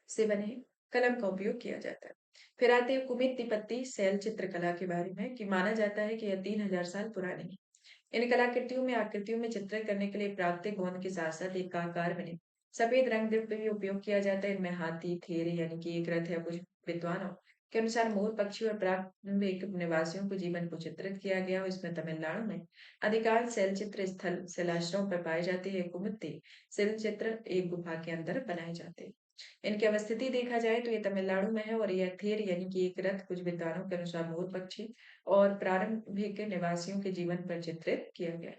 से बने कलम का उपयोग किया जाता है। फिर आते हैं कुमित तिब्बती शैल चित्रकला के बारे में कि माना जाता है कि यह 3000 साल पुरानी है। इन कलाकृतियों में आकृतियों में चित्रित करने के लिए प्राकृतिक गोंद के साथ साथ एक आकार बने सफेद रंग द्रव्य भी उपयोग किया जाता है। इनमें हाथी, थेरे यानी कि एक रथ है। कुछ विद्वानों के अनुसार मोर पक्षी और प्रारंभिक निवासियों के जीवन को चित्रित किया गया और इसमें तमिलनाडु में अधिकांश शैल चित्र स्थल शिलाश्रयों पर पाए जाते हैं। कुमुत्ती शैल चित्र एक गुफा के अंदर बनाए जाते हैं। इनकी अवस्थिति देखा जाए तो ये तमिलनाडु में है और यह थेर यानी कि एक रथ कुछ विद्वानों के अनुसार मोर पक्षी और प्रारंभिक निवासियों के जीवन पर चित्रित किया गया।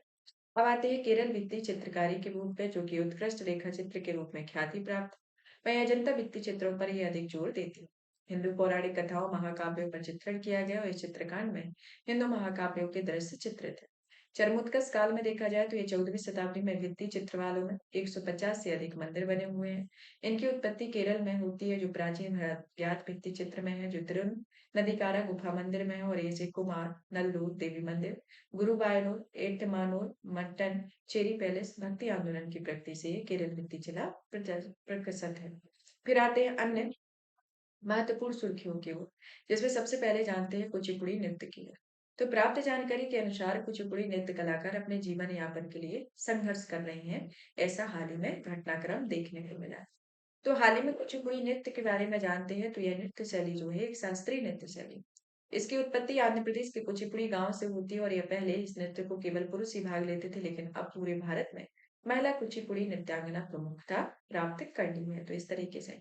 अब आते हैं केरल भित्ति चित्रकारी के रूप में, जो कि उत्कृष्ट रेखा चित्र के रूप में ख्याति प्राप्त। वहीं अजंता भित्ति चित्रों पर यह अधिक जोर देती है। हिंदू पौराणिक कथाओं, महाकाव्यों पर चित्रण किया गया और इस चित्रकांड में हिंदू महाकाव्यों के दृश्य चित्रित है। चरमोत्कर्ष काल में देखा जाए तो ये 14वीं शताब्दी में भित्ति चित्र वालों में 150 से अधिक मंदिर बने हुए हैं। इनकी उत्पत्ति केरल में होती है, जो प्राचीन ज्ञात भित्ति चित्र में है, जो तिरुन नदीकारा गुफा मंदिर में है और ये कुमार नल्लूर देवी मंदिर, गुरुवायूर, एट्टमानूर, मट्टन, चेरी पैलेस भक्ति आंदोलन की प्रकृति से ये केरल भित्ति चिला प्रकसित है। फिर आते हैं अन्य महत्वपूर्ण सुर्खियों की ओर, जिसमें सबसे पहले जानते हैं कुचिपुड़ी नृत्य की ओर। तो प्राप्त जानकारी के अनुसार कुचिपुड़ी नृत्य कलाकार अपने जीवन यापन के लिए संघर्ष कर रहे हैं। ऐसा हाल ही में घटनाक्रम देखने को मिला। तो हाल ही में कुचिपुड़ी नृत्य के बारे में जानते हैं। तो यह नृत्य शैली जो है एक शास्त्रीय नृत्य शैली। इसकी उत्पत्ति आंध्र प्रदेश के कुचिपुड़ी गांव से होती है और यह पहले इस नृत्य को केवल पुरुष ही भाग लेते थे, लेकिन अब पूरे भारत में महिला कुचिपुड़ी नृत्यांगना प्रमुखता प्राप्त कर ली है। तो इस तरीके से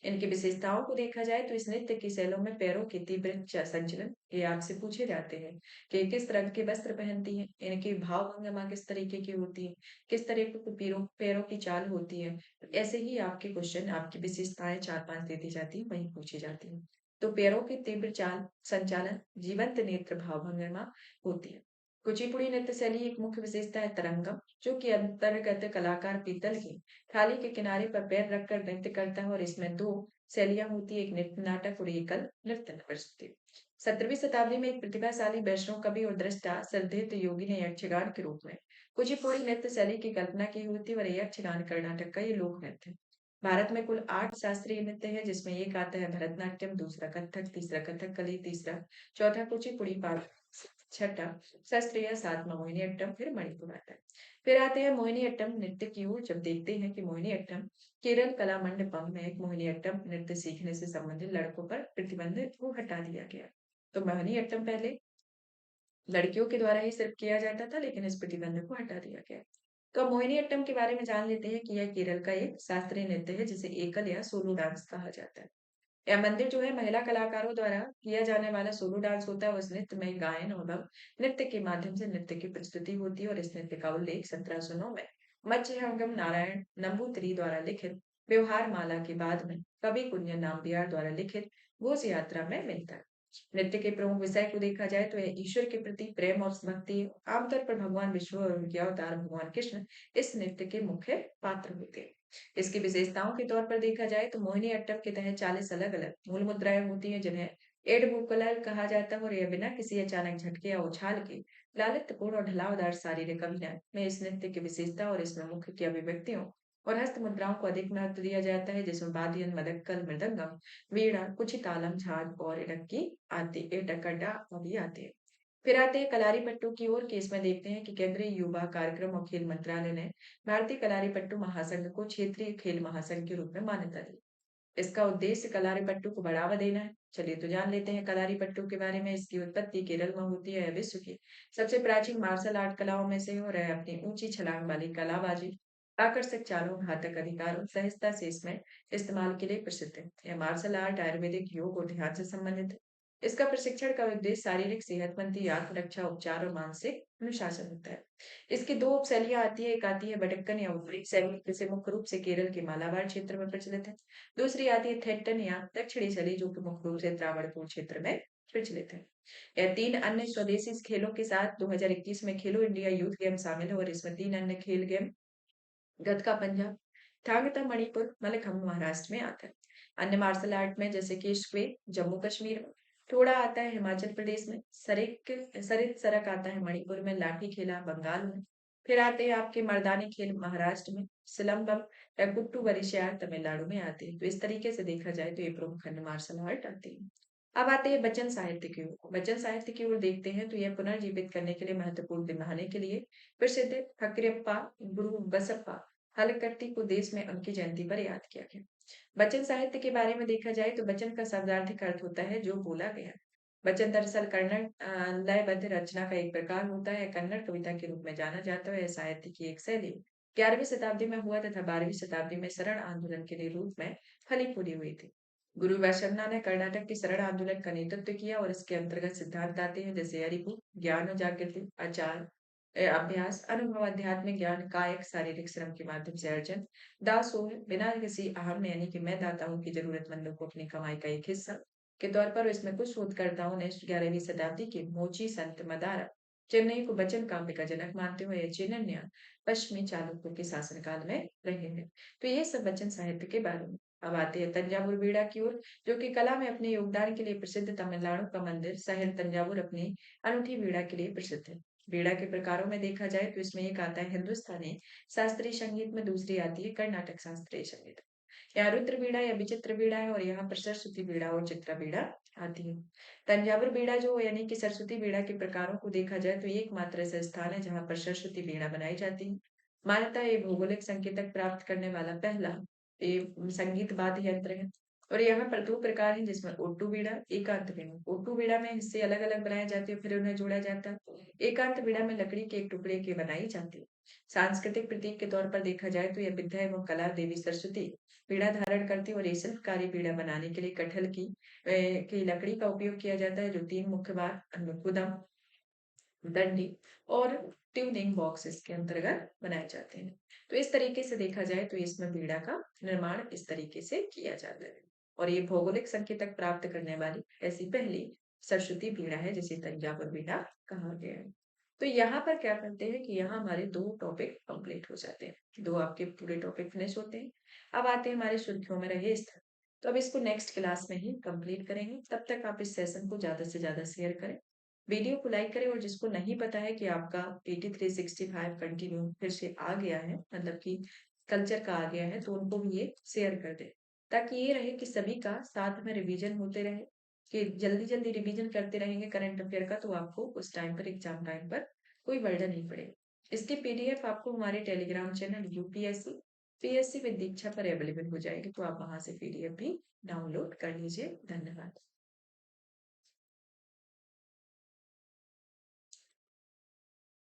इनकी विशेषताओं को देखा जाए तो इस नृत्य की शैलों में पैरों के तीव्र संचलन ये आपसे पूछे जाते हैं कि किस तरह के वस्त्र पहनती हैं, इनकी भाव भंगिमा किस तरीके की होती है, किस तरह की पैरों पैरों की चाल होती है। ऐसे ही आपके क्वेश्चन, आपकी विशेषताएं 4-5 दे दी जाती है, वही पूछी जाती है। तो पैरों की तीव्र चाल संचालन, जीवंत नेत्र भाव भंगिमा होती है। कुचिपुड़ी नृत्य शैली एक मुख्य विशेषता है तरंगम, जो कि अंतर्गत कलाकार पीतल की थाली के किनारे पर पैर रखकर नृत्य करता है और इसमें दो शैलियां होती है, एक नृत्य नाटक और एकल नृत्य प्रस्तुति। 17वीं शताब्दी में एक प्रतिभाशाली वैष्णव कवि और दृष्टा सिद्धार्थ योगी ने यक्षगान के रूप में कुचिपुड़ी नृत्य शैली की कल्पना की हुई थी और यक्षगान कर्नाटक का ये लोक नृत्य है। भारत में कुल 8 शास्त्रीय नृत्य है, जिसमें एक आता है भरतनाट्यम, दूसरा कथक, तीसरा कथकली, तीसरा चौथा कुचिपुड़ी, पाँच छठा शास्त्रीय, सातवां मोहिनीअट्टम, फिर मणिपुर आता है। फिर आते हैं मोहिनीअट्टम नृत्य की ओर। जब देखते हैं कि मोहिनीअट्टम केरल कला मंडपम में एक मोहिनीअट्टम नृत्य सीखने से संबंधित लड़कों पर प्रतिबंध को हटा दिया गया। तो मोहिनीअट्टम पहले लड़कियों के द्वारा ही सिर्फ किया जाता था, लेकिन इस प्रतिबंध को हटा दिया गया। तो अब मोहिनीअट्टम के बारे में जान लेते हैं कि यह केरल का एक शास्त्रीय नृत्य है, जिसे एकल या सोलो डांस कहा जाता है। यह मंदिर जो है महिला कलाकारों द्वारा किया जाने वाला सोलो डांस होता है। उस नृत्य में गायन और नृत्य के माध्यम से नृत्य की प्रस्तुति होती है और इस नृत्य का उल्लेख 1709 में मत्स्यहंगम नारायण नंबूतिरी द्वारा लिखित व्यवहार माला के बाद में कवि कुंजन नाम्बियार द्वारा लिखित घोष यात्रा में मिलता है। नृत्य के प्रमुख विषय को देखा जाए तो यह ईश्वर के प्रति प्रेम और भक्ति है। आमतौर पर भगवान विष्णु और उनके अवतार भगवान कृष्ण इस नृत्य के मुख्य पात्र होते हैं। इसकी विशेषताओं के तौर पर देखा जाए तो मोहिनीअट्टम के तहत 40 अलग अलग मूल मुद्राएं होती हैं, जिन्हें एडबुकलर कहा जाता है, और यह बिना किसी अचानक झटके या उछाल के लालित्यपूर्ण और ढलावदार शारीरिक अभिनय में इस नृत्य की विशेषता और इसमें मुख्य की अभिव्यक्तियों और हस्त मुद्राओं को अधिक महत्व दिया जाता है, जिसमें वाद्ययंत्र मदक्कल मृदंगम वीणा कुचितालम झांझ और इडक्की आदि एटकड्डा आदि आते हैं। फिर आते हैं कलारीपट्टू की ओर। कि इसमें देखते हैं कि केंद्रीय युवा कार्यक्रम और खेल मंत्रालय ने भारतीय कलारीपट्टू महासंघ को क्षेत्रीय खेल महासंघ के रूप में मान्यता दी। इसका उद्देश्य कलारीपट्टू को बढ़ावा देना है। चलिए तो जान लेते हैं कलारीपट्टू के बारे में। इसकी उत्पत्ति केरल में होती है। विश्व की सबसे प्राचीन मार्शल आर्ट कलाओं में से हो रहा है। अपनी ऊंची छलांग वाली कलाबाजी, आकर्षक चालों, घातक अधिकारों, सहजता से इसमें इस्तेमाल के लिए प्रसिद्ध है। यह मार्शल आर्ट आयुर्वेदिक योग और ध्यान से संबंधित है। इसका प्रशिक्षण का उद्देश्य शारीरिक सेहतमंदी, आत्मरक्षा, उपचार और मानसिक अनुशासन होता है। इसकी दो उपशैलियां आती है। एक आती है बडक्कन या उपरी शैली, जिसे मुख्य रूप से केरल के मालाबार क्षेत्र में प्रचलित है। दूसरी आती है थेट्टन या दक्षिणी शैली, जो कि मुख्य रूप से त्रावणकोर क्षेत्र में प्रचलित है। यह तीन अन्य स्वदेशी खेलों के साथ 2021 में खेलो इंडिया यूथ गेम शामिल है, और इसमें तीन अन्य खेल गेम गतका पंजाब, थांगता मणिपुर, मलखम्ब महाराष्ट्र में आता है। अन्य मार्शल आर्ट में जैसे कि स्क्वे जम्मू कश्मीर में, थोड़ा आता है हिमाचल प्रदेश में, सरित सरक आता है मणिपुर में, लाठी खेला बंगाल में। फिर आते हैं आपके मर्दानी खेल महाराष्ट्र में, सिलम्बम या गुट्टू वरिष्यार तमिलनाडु में आते हैं। तो इस तरीके से देखा जाए तो ये प्रमुख अन्य मार्शल आर्ट आते हैं। अब आते हैं वचन साहित्य की ओर। वचन साहित्य की ओर देखते हैं तो यह पुनर्जीवित करने के लिए महत्वपूर्ण दिखाने के लिए प्रसिद्ध फकरियप्पा गुरु बसप्पा हलकट्टी को देश में उनकी जयंती पर याद किया गया। वचन साहित्य के बारे में देखा जाए तो वचन का शब्दार्थिक अर्थ होता है जो बोला गया। वचन दरअसल कन्नड़ लयबद्ध रचना का एक प्रकार होता है। कन्नड़ कविता के रूप में जाना जाता है। साहित्य की एक शैली 11वीं शताब्दी में हुआ तथा 12वीं शताब्दी में शरण आंदोलन के रूप में फली फूली हुई थी। गुरु वैष्णव ने कर्नाटक के शरण आंदोलन का नेतृत्व किया, और इसके अंतर्गत सिद्धांत आते हैं जैसे अरिपु ज्ञान और जागृति, आचार अभ्यास, अनुभव, आध्यात्मिक ज्ञान, कायिक शारीरिक श्रम के माध्यम से अर्जन, दासोह बिना किसी अहम यानी कि मैं दाता हूं की जरूरतमंदों को अपनी कमाई का एक हिस्सा के तौर पर। इसमें कुछ शोधकर्ताओं ने 11वीं शताब्दी के मोची संत मदारा चेन्नई को वचन काव्य का जनक मानते हुए चिन्हन्य पश्चिमी चालुक्यों के शासनकाल में रहे हैं। तो ये सब वचन साहित्य के बारे में। अब आते हैं तंजावुर बीड़ा की ओर, जो कि कला में अपने योगदान के लिए प्रसिद्ध तमिलनाडु का मंदिर शहर तंजावुर अपनी अनूठी बीड़ा के लिए प्रसिद्ध है। बीड़ा के प्रकारों में देखा जाए तो इसमें एक आता है हिंदुस्तानी शास्त्रीय संगीत में, दूसरी आती है कर्नाटक शास्त्रीय संगीत। यहाँ रुद्र बीड़ा या विचित्र बीड़ा है, और यहाँ पर सरस्वती बीड़ा और चित्रा बीड़ा आती है। तंजावुर बीड़ा जो यानी कि सरस्वती बीड़ा के प्रकारों को देखा जाए तो एकमात्र ऐसा स्थान है जहाँ पर सरस्वती बीड़ा बनाई जाती है। मान्यता ये भौगोलिक संकेतक प्राप्त करने वाला पहला ये संगीत वाद्य यंत्र है। और यहाँ पर दो प्रकार हैं, जिसमें ओट्टू बीड़ा, एकांत बीड़ा। ओट्टू बीड़ा में हिस्से अलग अलग बनाए जाते हैं, फिर उन्हें जोड़ा जाता है। एकांत बीड़ा में लकड़ी के एक टुकड़े की बनाई जाती है। सांस्कृतिक प्रतीक के तौर पर देखा जाए तो यह विद्या एवं कला देवी सरस्वती पीड़ा धारण करती है, और ये शिल्पकारी पीड़ा बनाने के लिए कटहल की लकड़ी का उपयोग किया जाता है, जो तीन मुख्य बार गुदम, डंडी और ट्यूनिंग बॉक्स इसके अंतर्गत बनाए जाते हैं। तो इस तरीके से देखा जाए तो इसमें बीड़ा का निर्माण इस तरीके से किया जाता है, और ये भौगोलिक संकेतक प्राप्त करने वाली ऐसी पहली सरस्वती बीड़ा है, जिसे तंजावुर बीड़ा कहा गया है। तो यहाँ पर क्या करते हैं कि यहाँ हमारे दो टॉपिक कंप्लीट हो जाते हैं, दो आपके पूरे टॉपिक फिनिश होते हैं। अब आते हैं हमारे सुर्खियों में रहे स्थल। तो अब इसको नेक्स्ट क्लास में ही कंप्लीट करेंगे। तब तक आप इस सेशन को ज्यादा से ज्यादा शेयर करें, वीडियो को लाइक करें, और जिसको नहीं पता है कि आपका PT 365 कंटिन्यू फिर से आ गया है, मतलब कि कल्चर का आ गया है, तो उनको भी ये शेयर कर दें। ताकि ये रहे कि सभी का साथ में रिवीजन होते रहे, कि जल्दी-जल्दी रिवीजन करते रहेंगे करंट अफेयर का, तो आपको उस टाइम पर एग्ज़ाम टाइम पर कोई बर्डन नहीं पड़ेगा। इसकी पीडीएफ आपको हमारे Telegram channel UPSC, PSC with Diksha पर अवेलेबल हो जाएगी, तो आप वहाँ से पीडीएफ भी डाउनलोड कर लीजिए। धन्यवाद।